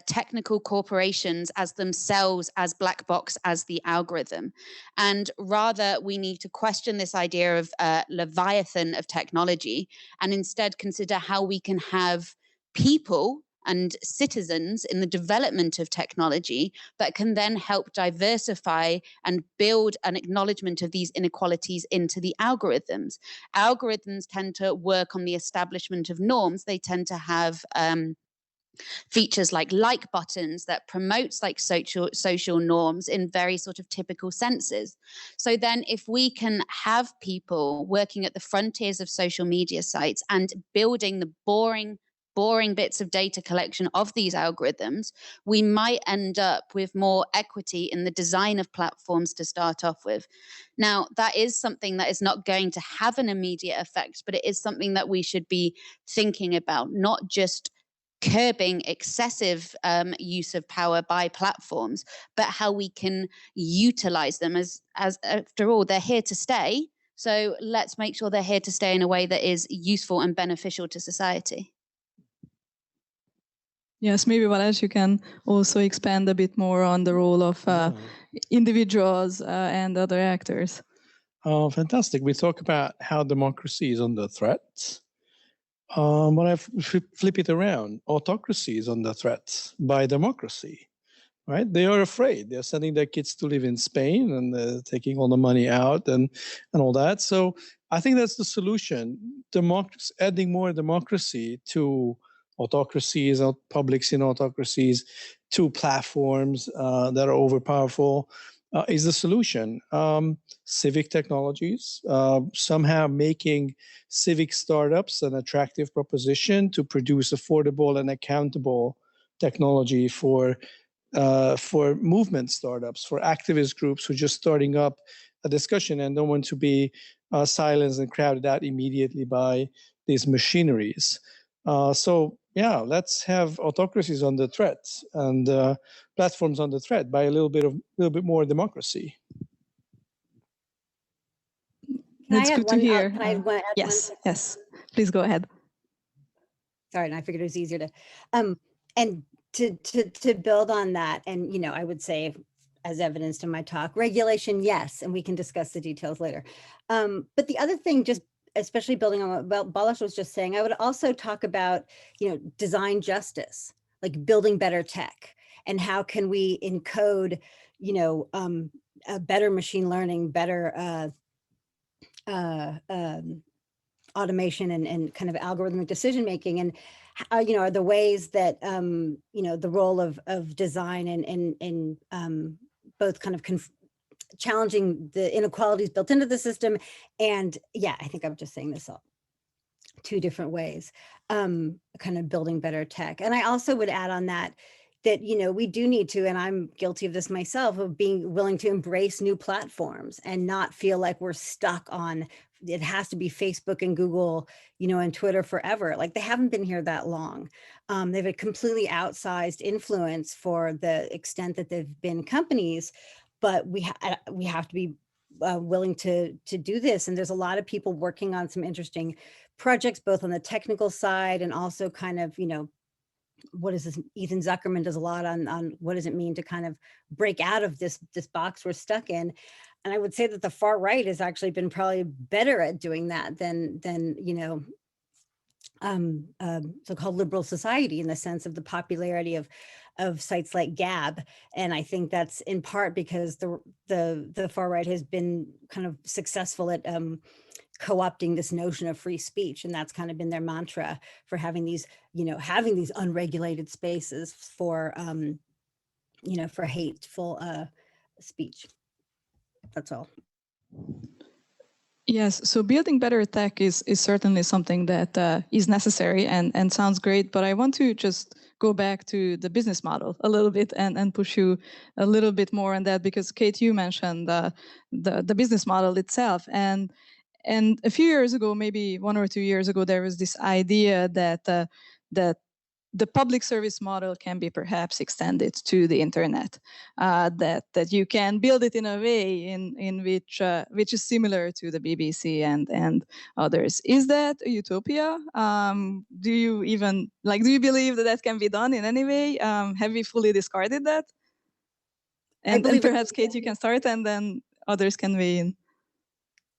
[SPEAKER 3] technical corporations as themselves as black box as the algorithm, and rather we need to question this idea of leviathan of technology and instead consider how we can have people and citizens in the development of technology that can then help diversify and build an acknowledgement of these inequalities into the algorithms. Algorithms tend to work on the establishment of norms. They tend to have features like buttons that promotes like social norms in very sort of typical senses. So then if we can have people working at the frontiers of social media sites and building the boring bits of data collection of these algorithms, we might end up with more equity in the design of platforms to start off with. Now, that is something that is not going to have an immediate effect, but it is something that we should be thinking about, not just curbing excessive use of power by platforms, but how we can utilize them as after all, they're here to stay. So let's make sure they're here to stay in a way that is useful and beneficial to society.
[SPEAKER 1] Yes, maybe Balazs, you can also expand a bit more on the role of individuals and other actors.
[SPEAKER 2] Oh, fantastic. We talk about how democracy is under threat. But I flip it around. Autocracy is under threat by democracy, right? They are afraid. They're sending their kids to live in Spain and they're taking all the money out and all that. So I think that's the solution. Adding more democracy to autocracies, publics in autocracies, to platforms that are overpowerful is the solution. Civic technologies, somehow making civic startups an attractive proposition to produce affordable and accountable technology for movement startups, for activist groups who are just starting up a discussion and don't want to be silenced and crowded out immediately by these machineries. So yeah, let's have autocracies under threat and platforms under threat by a little bit more democracy.
[SPEAKER 1] It's good to hear.
[SPEAKER 5] Can I add one?
[SPEAKER 1] Yes. Please go ahead.
[SPEAKER 5] Sorry, and I figured it was easier to, and to build on that, and I would say, as evidenced in my talk, regulation, yes, and we can discuss the details later. But the other thing, just especially building on what Balazs was just saying, I would also talk about, design justice, like building better tech, and how can we encode, better machine learning, better automation and kind of algorithmic decision making, and are the ways that the role of design and both kind of challenging the inequalities built into the system, and I think I'm just saying this all two different ways, kind of building better tech. And I also would add on that we do need to, and I'm guilty of this myself, of being willing to embrace new platforms and not feel like we're stuck on, it has to be Facebook and Google, and Twitter forever. Like, they haven't been here that long. They have a completely outsized influence for the extent that they've been companies, but we have to be willing to do this. And there's a lot of people working on some interesting projects, both on the technical side and also kind of, what is this? Ethan Zuckerman does a lot on what does it mean to kind of break out of this box we're stuck in. And I would say that the far right has actually been probably better at doing that than so-called liberal society, in the sense of the popularity of sites like Gab. And I think that's in part because the far right has been kind of successful at co-opting this notion of free speech, and that's kind of been their mantra for having these unregulated spaces for for hateful speech. That's all.
[SPEAKER 1] Yes, so building better tech is certainly something that is necessary and sounds great, but I want to just go back to the business model a little bit and push you a little bit more on that, because Kate, you mentioned the business model itself, and a few years ago, maybe 1 or 2 years ago, there was this idea that that the public service model can be perhaps extended to the internet, that you can build it in a way in which is similar to the BBC and others. Is that a utopia? Do you believe that can be done in any way? Have we fully discarded that? And perhaps Kate, you can start, and then others can weigh in.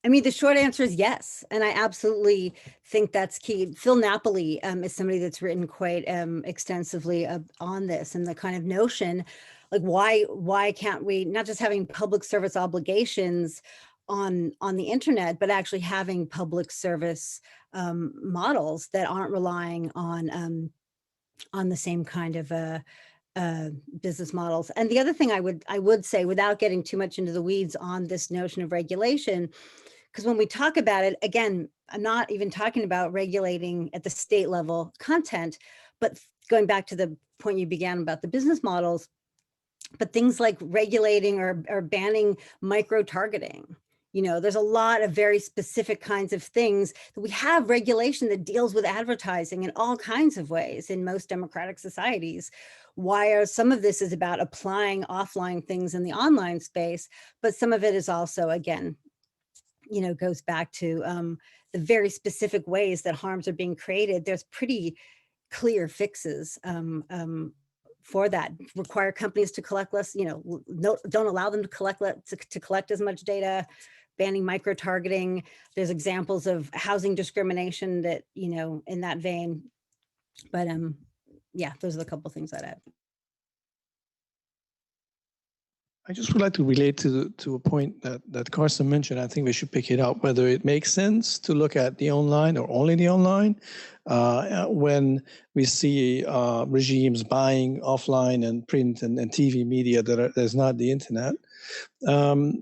[SPEAKER 5] I mean, the short answer is yes. And I absolutely think that's key. Phil Napoli is somebody that's written quite extensively on this, and the kind of notion, like, why can't we, not just having public service obligations on the internet, but actually having public service models that aren't relying on the same kind of business models. And the other thing I would say, without getting too much into the weeds on this notion of regulation, because when we talk about it, again, I'm not even talking about regulating at the state level content, but going back to the point you began about the business models, but things like regulating or banning micro-targeting. There's a lot of very specific kinds of things that we have regulation that deals with advertising in all kinds of ways in most democratic societies. Why some of this is about applying offline things in the online space, but some of it is also, again, goes back to the very specific ways that harms are being created. There's pretty clear fixes for that. Require companies to collect less, don't allow them to collect as much data, banning micro-targeting. There's examples of housing discrimination that, in that vein. But yeah, those are the couple of things I'd add.
[SPEAKER 2] I just would like to relate to a point that Carsten mentioned. I think we should pick it up, whether it makes sense to look at the online or only the online when we see regimes buying offline and print and TV media that's not the internet.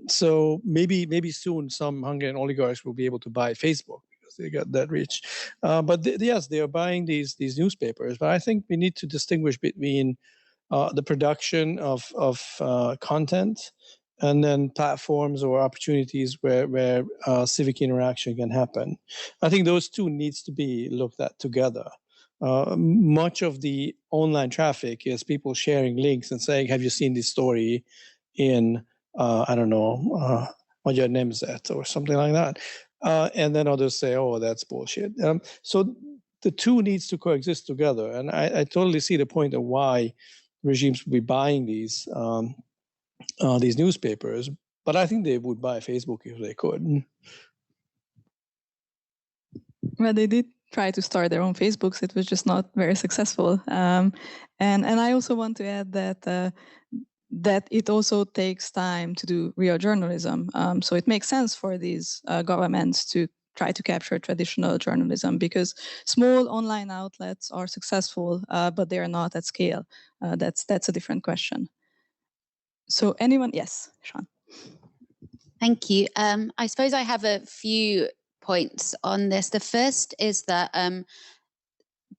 [SPEAKER 2] So maybe soon some Hungarian oligarchs will be able to buy Facebook because they got that reach. But yes, they are buying these newspapers. But I think we need to distinguish between the production of content, and then platforms or opportunities where civic interaction can happen. I think those two needs to be looked at together. much of the online traffic is people sharing links and saying, have you seen this story in, I don't know, Magyar Nemzet or something like that. And then others say, oh, that's bullshit. So the two needs to coexist together. And I totally see the point of why regimes would be buying these newspapers, but I think they would buy Facebook if they could.
[SPEAKER 1] Well, they did try to start their own Facebooks. It was just not very successful. And I also want to add that that it also takes time to do real journalism. So it makes sense for these governments to try to capture traditional journalism, because small online outlets are successful, but they are not at scale. That's a different question. So anyone? Yes, Sian.
[SPEAKER 3] Thank you. I suppose I have a few points on this. The first is that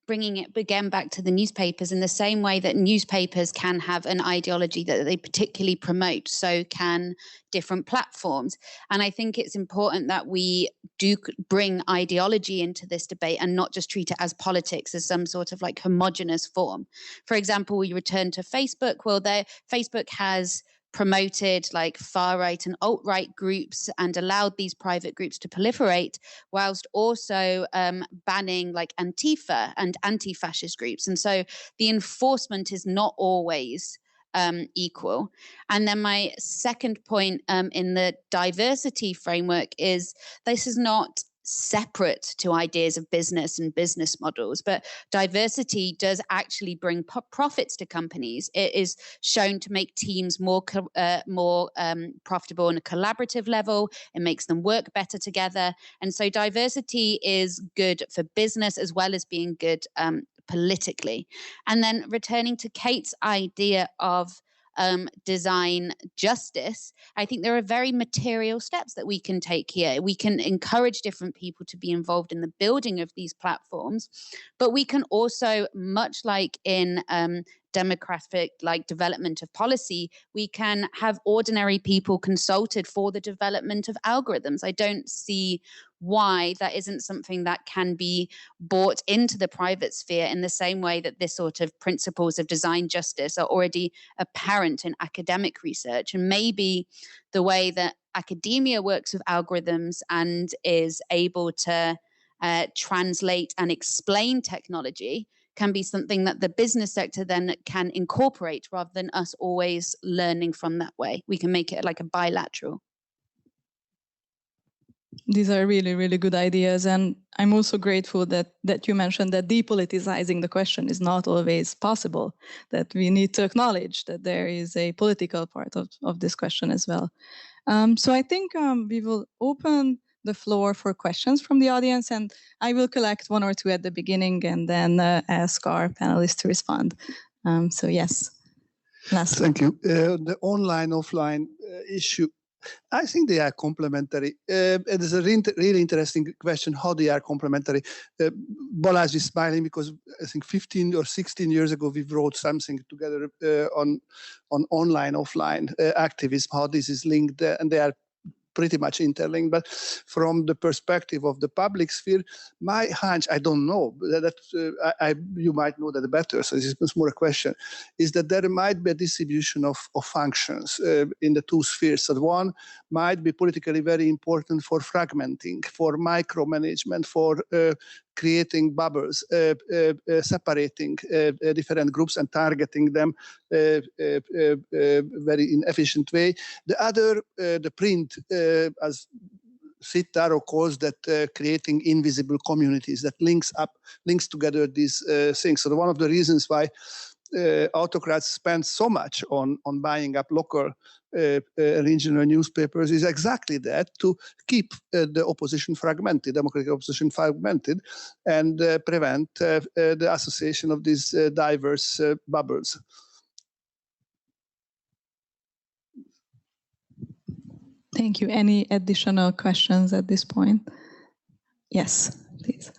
[SPEAKER 3] bringing it again back to the newspapers, in the same way that newspapers can have an ideology that they particularly promote, so can different platforms. And I think it's important that we do bring ideology into this debate and not just treat it as politics, as some sort of like homogenous form. For example, we return to Facebook. Well, Facebook has promoted like far-right and alt-right groups and allowed these private groups to proliferate, whilst also banning like Antifa and anti-fascist groups. And so the enforcement is not always equal. And then my second point in the diversity framework is this is not separate to ideas of business and business models, but diversity does actually bring profits to companies. It is shown to make teams more profitable on a collaborative level. It makes them work better together. And so diversity is good for business as well as being good politically. And then returning to Kate's idea of design justice, I think there are very material steps that we can take here. We can encourage different people to be involved in the building of these platforms, but we can also, much like in demographic like development of policy, we can have ordinary people consulted for the development of algorithms. I don't see why that isn't something that can be brought into the private sphere in the same way that this sort of principles of design justice are already apparent in academic research. And maybe the way that academia works with algorithms and is able to translate and explain technology can be something that the business sector then can incorporate, rather than us always learning from that way. We can make it like a bilateral.
[SPEAKER 1] These are really, really good ideas. And I'm also grateful that you mentioned that depoliticizing the question is not always possible, that we need to acknowledge that there is a political part of this question as well. So I think we will open the floor for questions from the audience, and I will collect one or two at the beginning and then ask our panelists to respond. So yes, last.
[SPEAKER 6] Thank you. The online-offline issue, I think they are complementary. It is a really interesting question how they are complementary. Balazs is smiling because I think 15 or 16 years ago we wrote something together on online-offline activism, how this is linked, and they are pretty much interlinked. But from the perspective of the public sphere, my hunch, I don't know, you might know that better, so this is more a question, is that there might be a distribution of functions in the two spheres. So one might be politically very important for fragmenting, for micromanagement, for creating bubbles, separating different groups and targeting them very inefficient way. The other, the print, as Sittaro calls that, creating invisible communities that links together these things. So one of the reasons why autocrats spend so much on buying up local regional newspapers is exactly that, to keep the opposition fragmented, democratic opposition fragmented, and prevent the association of these diverse bubbles.
[SPEAKER 1] Thank you. Any additional questions at this point? Yes, please.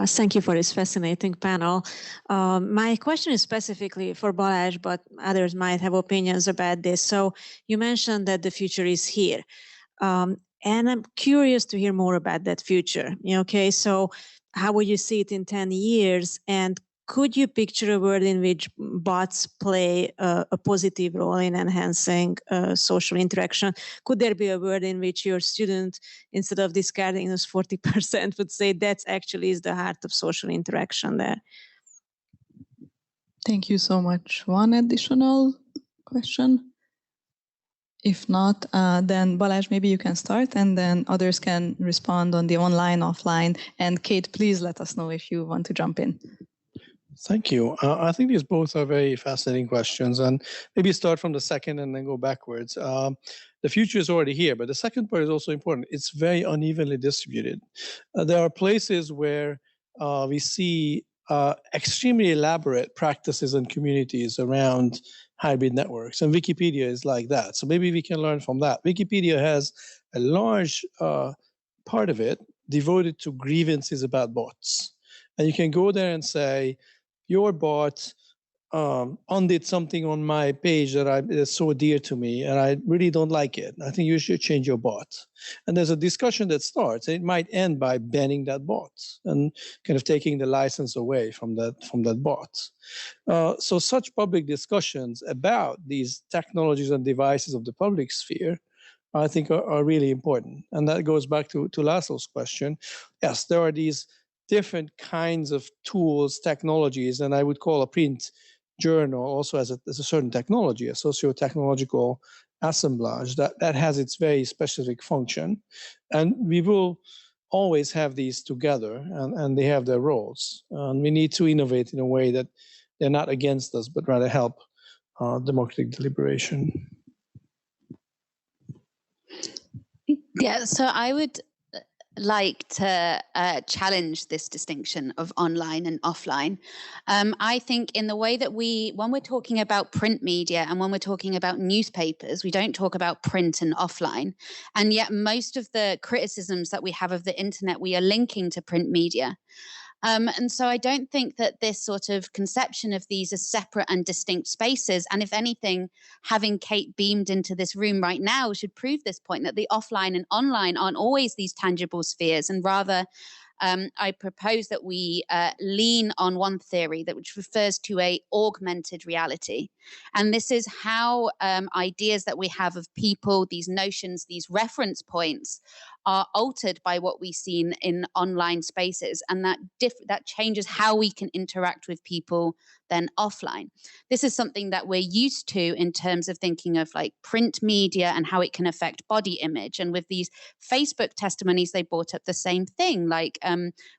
[SPEAKER 7] Thank you for this fascinating panel. My question is specifically for Balazs, but others might have opinions about this. So you mentioned that the future is here. And I'm curious to hear more about that future. Okay, so how would you see it in 10 years? And could you picture a world in which bots play a positive role in enhancing social interaction? Could there be a world in which your student, instead of discarding those 40%, would say that actually is the heart of social interaction there?
[SPEAKER 1] Thank you so much. One additional question? If not, then Balazs, maybe you can start, and then others can respond on the online, offline. And Kate, please let us know if you want to jump in.
[SPEAKER 2] Thank you. I think these both are very fascinating questions, and maybe start from the second and then go backwards. The future is already here, but the second part is also important. It's very unevenly distributed. There are places where we see extremely elaborate practices and communities around hybrid networks, and Wikipedia is like that. So maybe we can learn from that. Wikipedia has a large part of it devoted to grievances about bots. And you can go there and say, your bot undid something on my page that is so dear to me, and I really don't like it. I think you should change your bot. And there's a discussion that starts. It might end by banning that bot and kind of taking the license away from that bot. So such public discussions about these technologies and devices of the public sphere, I think, are really important. And that goes back to Laszlo's question. Yes, there are these different kinds of tools, technologies, and I would call a print journal also as a certain technology, a socio-technological assemblage that has its very specific function. And we will always have these together, and they have their roles. And we need to innovate in a way that they're not against us, but rather help democratic deliberation.
[SPEAKER 3] Yeah, so I would like to challenge this distinction of online and offline. I think in the way that when we're talking about print media and when we're talking about newspapers, we don't talk about print and offline. And yet most of the criticisms that we have of the internet, we are linking to print media. And so I don't think that this sort of conception of these as separate and distinct spaces, and if anything, having Kate beamed into this room right now should prove this point, that the offline and online aren't always these tangible spheres, and rather I propose that we lean on one theory which refers to a augmented reality. And this is how ideas that we have of people, these notions, these reference points are altered by what we see in online spaces. And that changes how we can interact with people then offline. This is something that we're used to in terms of thinking of like print media and how it can affect body image. And with these Facebook testimonies, they brought up the same thing, like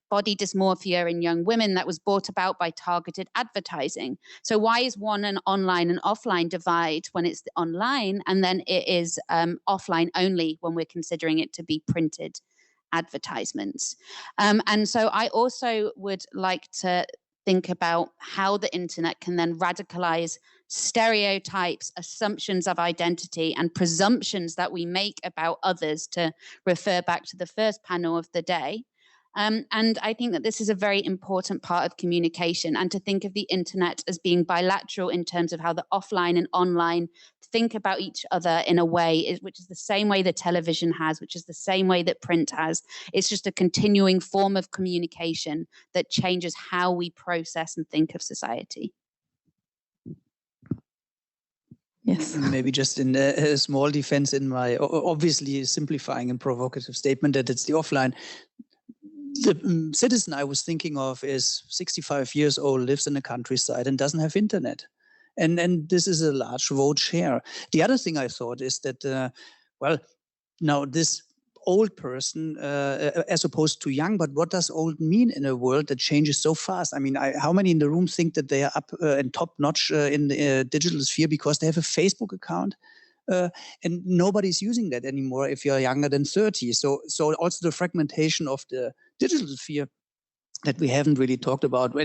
[SPEAKER 3] body dysmorphia in young women that was brought about by targeted advertising. So why is one an online and offline divide when it's online, and then it is offline only when we're considering it to be printed advertisements? And so I also would like to think about how the internet can then radicalize stereotypes, assumptions of identity, and presumptions that we make about others, to refer back to the first panel of the day. And I think that this is a very important part of communication, and to think of the internet as being bilateral in terms of how the offline and online think about each other in a way which is the same way that television has, which is the same way that print has. It's just a continuing form of communication that changes how we process and think of society.
[SPEAKER 1] Yes.
[SPEAKER 4] Maybe just in a small defense in my obviously simplifying and provocative statement that it's the offline. The citizen I was thinking of is 65 years old, lives in the countryside and doesn't have internet. And this is a large vote share. The other thing I thought is that, well, now this old person as opposed to young, but what does old mean in a world that changes so fast? I mean, how many in the room think that they are up and top notch in the digital sphere because they have a Facebook account? And nobody's using that anymore if you're younger than 30. So also the fragmentation of the digital sphere that we haven't really talked about.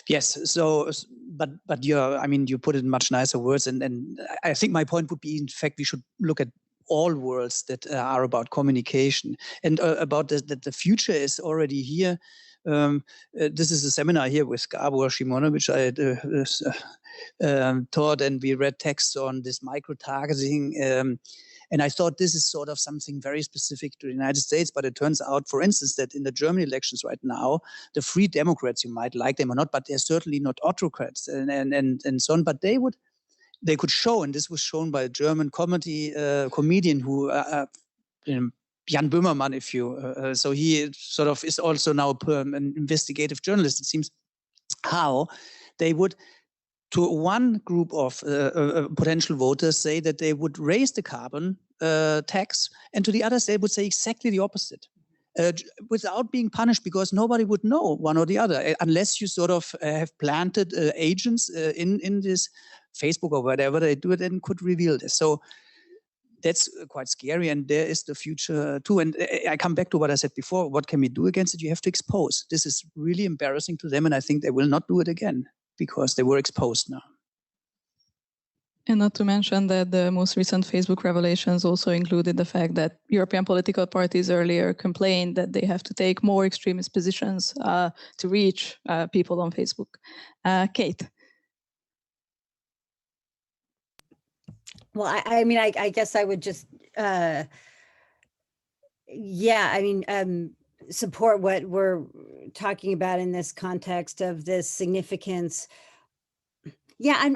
[SPEAKER 4] Yes, so but you put it in much nicer words, and I think my point would be, in fact, we should look at all worlds that are about communication and about that the future is already here. This is a seminar here with Gabor Simonovic I taught, and we read texts on this micro-targeting. And I thought this is sort of something very specific to the United States, but it turns out, for instance, that in the German elections right now, the Free Democrats, you might like them or not, but they're certainly not autocrats and so on, but they could show, and this was shown by a German comedian who, Jan Böhmermann, if you, so he sort of is also now an investigative journalist, it seems, how they would, to one group of potential voters, say that they would raise the carbon tax, and to the others, they would say exactly the opposite. Without being punished, because nobody would know one or the other, unless you sort of have planted agents in this Facebook or whatever they do it and could reveal this. So that's quite scary, and there is the future too. And I come back to what I said before, what can we do against it? You have to expose. This is really embarrassing to them, and I think they will not do it again because they were exposed now.
[SPEAKER 1] And not to mention that the most recent Facebook revelations also included the fact that European political parties earlier complained that they have to take more extremist positions to reach people on Facebook. Kate.
[SPEAKER 5] Well, I mean, I guess I would just, support what we're talking about in this context of this significance. I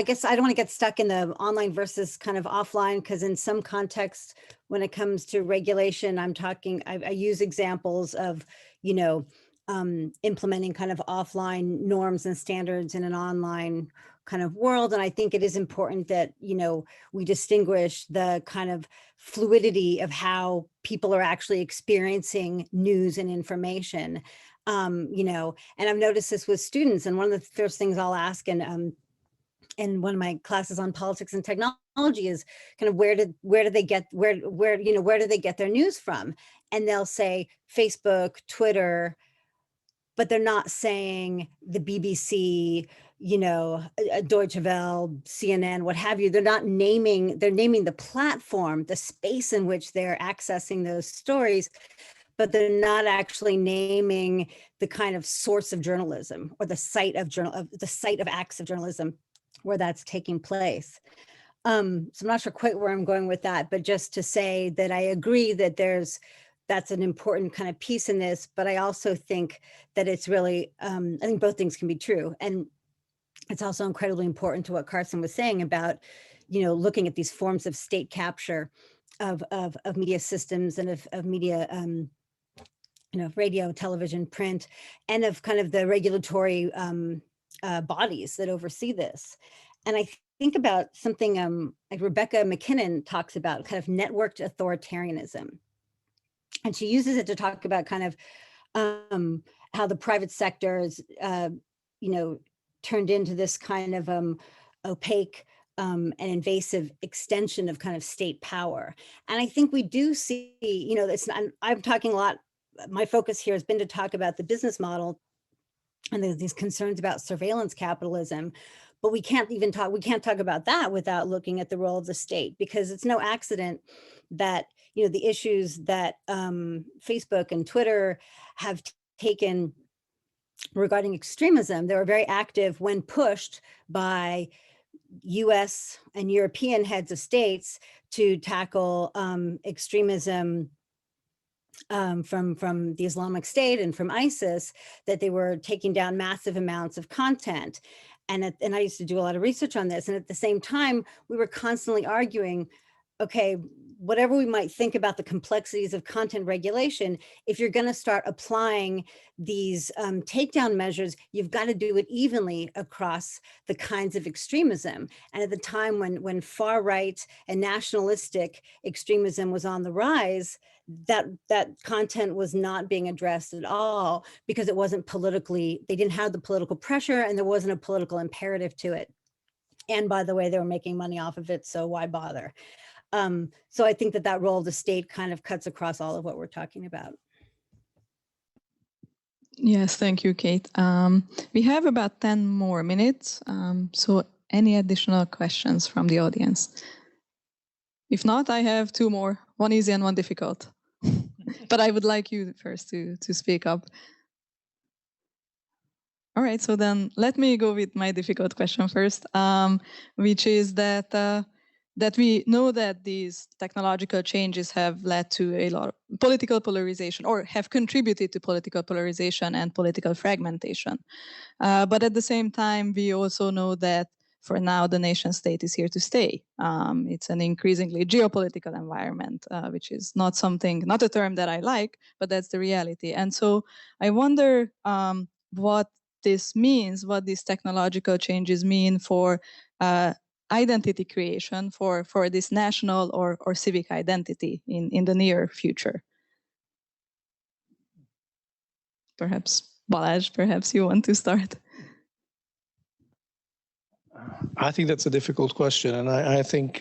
[SPEAKER 5] guess I don't want to get stuck in the online versus kind of offline, because in some contexts, when it comes to regulation, I use examples of, implementing kind of offline norms and standards in an online kind of world. And I think it is important that, we distinguish the kind of fluidity of how people are actually experiencing news and information, and I've noticed this with students. And one of the first things I'll ask in one of my classes on politics and technology is kind of where do they get their news from? And they'll say Facebook, Twitter, but they're not saying the BBC, Deutsche Welle, CNN, what have you. They're naming the platform, the space in which they're accessing those stories, but they're not actually naming the kind of source of journalism or the site of acts of journalism where that's taking place. So I'm not sure quite where I'm going with that, but just to say that I agree that that's an important kind of piece in this, but I also think that it's really, I think both things can be true. And it's also incredibly important to what Carsten was saying about, looking at these forms of state capture of media systems and of media, radio, television, print, and of kind of the regulatory bodies that oversee this. And I think about something like Rebecca McKinnon talks about, kind of networked authoritarianism. And she uses it to talk about kind of how the private sector is, turned into this kind of opaque and invasive extension of kind of state power. And I think we do see, I'm talking a lot, my focus here has been to talk about the business model and there's these concerns about surveillance capitalism, but we can't talk about that without looking at the role of the state, because it's no accident that, the issues that Facebook and Twitter have taken regarding extremism, they were very active when pushed by US and European heads of states to tackle extremism from the Islamic State and from ISIS, that they were taking down massive amounts of content. And I used to do a lot of research on this. And at the same time, we were constantly arguing, okay, whatever we might think about the complexities of content regulation, if you're going to start applying these takedown measures, you've got to do it evenly across the kinds of extremism. And at the time when far right and nationalistic extremism was on the rise, that content was not being addressed at all, because it wasn't politically, they didn't have the political pressure and there wasn't a political imperative to it. And by the way, they were making money off of it, so why bother? So I think that role of the state kind of cuts across all of what we're talking about.
[SPEAKER 1] Yes, thank you, Kate. We have about 10 more minutes. So any additional questions from the audience? If not, I have 2 more, one easy and one difficult. But I would like you first to speak up. All right, so then let me go with my difficult question first, which is that that we know that these technological changes have led to a lot of political polarization, or have contributed to political polarization and political fragmentation. But at the same time, we also know that for now, the nation state is here to stay. It's an increasingly geopolitical environment, which is not a term that I like, but that's the reality. And so I wonder what this means, what these technological changes mean for identity creation, for this national or civic identity in the near future. Perhaps, Balazs, perhaps you want to start.
[SPEAKER 2] I think that's a difficult question, and I think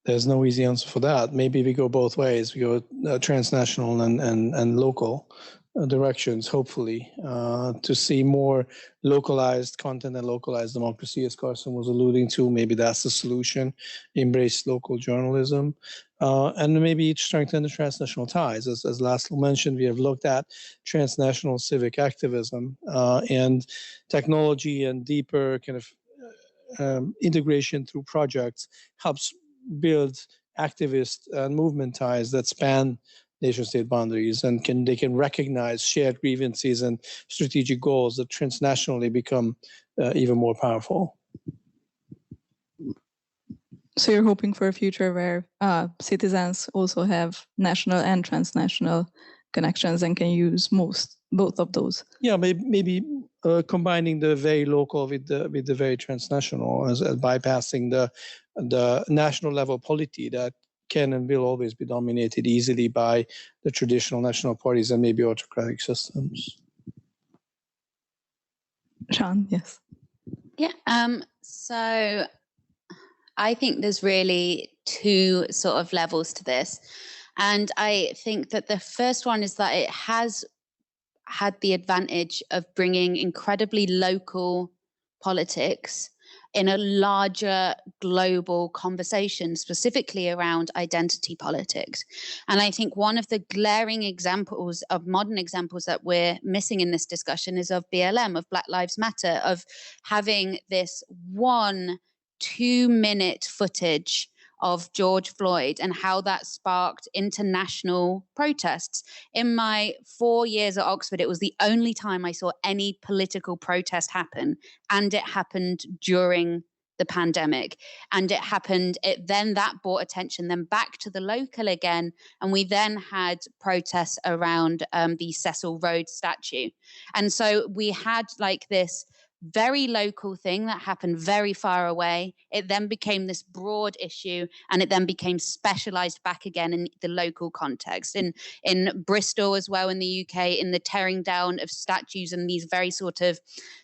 [SPEAKER 2] there's no easy answer for that. Maybe we go both ways. We go transnational and local directions, hopefully, to see more localized content and localized democracy, as Carsten was alluding to. Maybe that's the solution, embrace local journalism, and maybe strengthen the transnational ties. As Laszlo mentioned, we have looked at transnational civic activism and technology and deeper kind of integration through projects helps build activist and movement ties that span nation-state boundaries, and they can recognize shared grievances and strategic goals that transnationally become even more powerful.
[SPEAKER 1] So you're hoping for a future where citizens also have national and transnational connections and can use both of those.
[SPEAKER 2] Yeah, maybe combining the very local with the very transnational, as bypassing the national level polity that can and will always be dominated easily by the traditional national parties and maybe autocratic systems.
[SPEAKER 1] Sian, yes.
[SPEAKER 3] Yeah. So I think there's really two sort of levels to this. And I think that the first one is that it has had the advantage of bringing incredibly local politics in a larger global conversation, specifically around identity politics. And I think one of the glaring examples of modern examples that we're missing in this discussion is of BLM, of Black Lives Matter, of having this 1 2-minute footage of George Floyd and how that sparked international protests. In my 4 years at Oxford, it was the only time I saw any political protest happen, and it happened during the pandemic. And then that brought attention then back to the local again, and we then had protests around the Cecil Rhodes statue. And so we had like this very local thing that happened very far away. It then became this broad issue, and it then became specialized back again in the local context. In Bristol as well, in the UK, in the tearing down of statues and these very sort of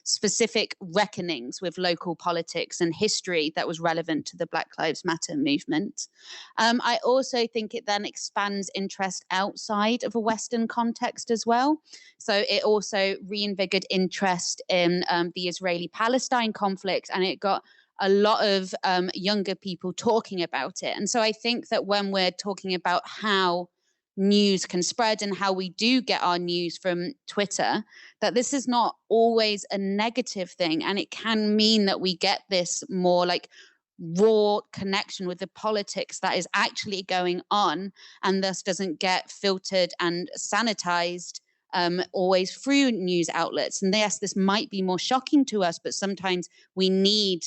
[SPEAKER 3] specific reckonings with local politics and history that was relevant to the Black Lives Matter movement. I also think it then expands interest outside of a Western context as well. So it also reinvigorated interest in the Israeli-Palestine conflict, and it got a lot of younger people talking about it. And so I think that when we're talking about how news can spread and how we do get our news from Twitter, that this is not always a negative thing, and it can mean that we get this more like raw connection with the politics that is actually going on, and thus doesn't get filtered and sanitized always through news outlets. And yes, this might be more shocking to us, but sometimes we need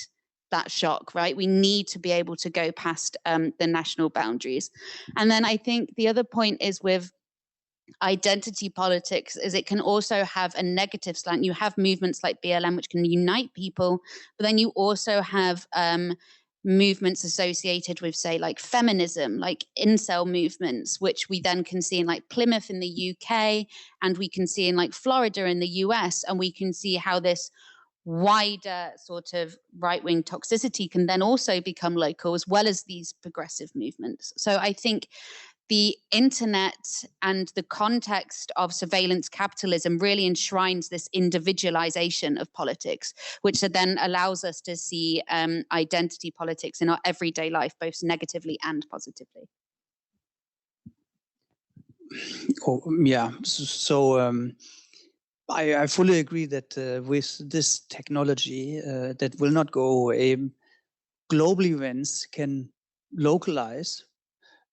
[SPEAKER 3] that shock, right? We need to be able to go past the national boundaries. And then I think the other point is with identity politics is it can also have a negative slant. You have movements like BLM, which can unite people, but then you also have movements associated with, say, like feminism, like incel movements, which we then can see in like Plymouth in the UK, and we can see in like Florida in the US, and we can see how this wider sort of right-wing toxicity can then also become local, as well as these progressive movements. So I think the internet and the context of surveillance capitalism really enshrines this individualization of politics, which then allows us to see identity politics in our everyday life, both negatively and positively.
[SPEAKER 4] Oh, yeah. So I fully agree that with this technology that will not go away, global events can localize.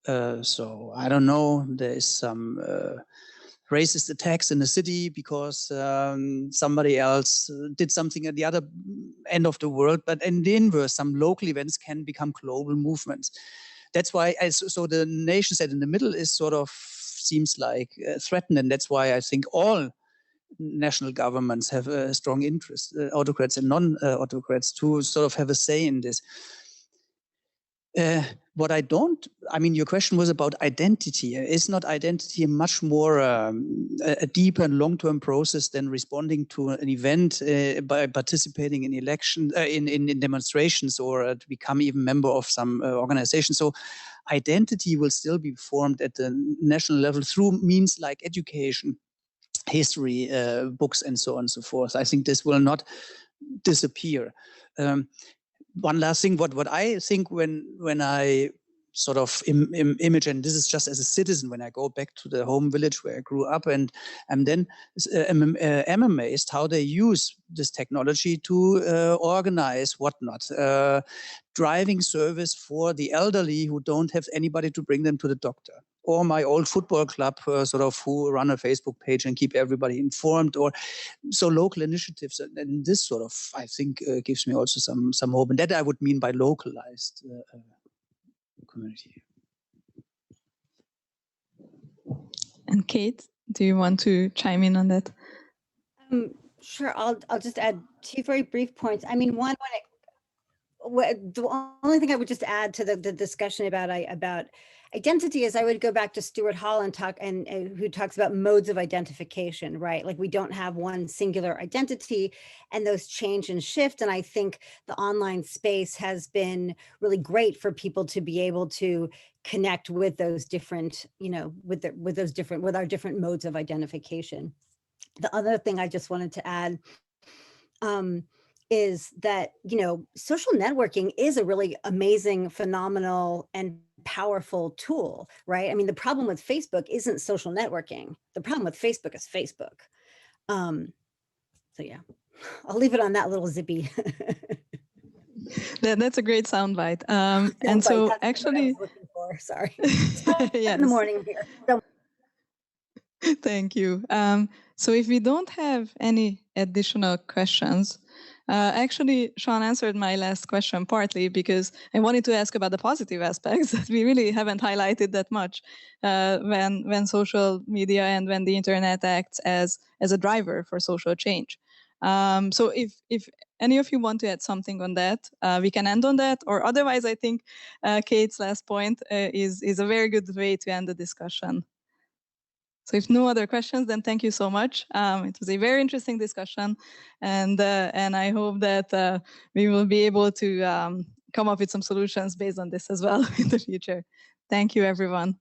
[SPEAKER 4] So I don't know, there is some racist attacks in the city because somebody else did something at the other end of the world. But in the inverse, some local events can become global movements. That's why, so the nation state in the middle is sort of seems like threatened. And that's why I think all national governments have a strong interest, autocrats and non-autocrats, to sort of have a say in this. What I don't, I mean, your question was about identity. Is not identity much more a deeper and long-term process than responding to an event by participating in election, in demonstrations, or to become even member of some organization? So identity will still be formed at the national level through means like education, history, books, and so on and so forth. I think this will not disappear. One last thing, what I think when I sort of image, and this is just as a citizen, when I go back to the home village where I grew up, and then am amazed how they use this technology to organize whatnot, driving service for the elderly who don't have anybody to bring them to the doctor, or my old football club sort of who run a Facebook page and keep everybody informed, or so local initiatives. And this sort of, I think, gives me also some hope. And that I would mean by localized community.
[SPEAKER 1] And Kate, do you want to chime in on that?
[SPEAKER 5] Sure, I'll just add 2 very brief points. I mean, one, the only thing I would just add to the discussion about identity is I would go back to Stuart Hall and who talks about modes of identification, right? Like we don't have one singular identity, and those change and shift. And I think the online space has been really great for people to be able to connect with those different, you know, with our different modes of identification. The other thing I just wanted to add is that, you know, social networking is a really amazing, phenomenal, and powerful tool, right? I mean, the problem with Facebook isn't social networking. The problem with Facebook is Facebook. So yeah, I'll leave it on that little zippy.
[SPEAKER 1] That's a great soundbite. And so
[SPEAKER 5] That's
[SPEAKER 1] actually,
[SPEAKER 5] what I was looking for. Sorry.
[SPEAKER 1] Yes.
[SPEAKER 5] In the morning here.
[SPEAKER 1] Thank you. So if we don't have any additional questions, actually, Sean answered my last question partly because I wanted to ask about the positive aspects that we really haven't highlighted that much when social media and when the internet acts as a driver for social change. So if any of you want to add something on that, we can end on that, or otherwise I think Kate's last point is a very good way to end the discussion. So if no other questions, then thank you so much. It was a very interesting discussion, and I hope that we will be able to come up with some solutions based on this as well in the future. Thank you, everyone.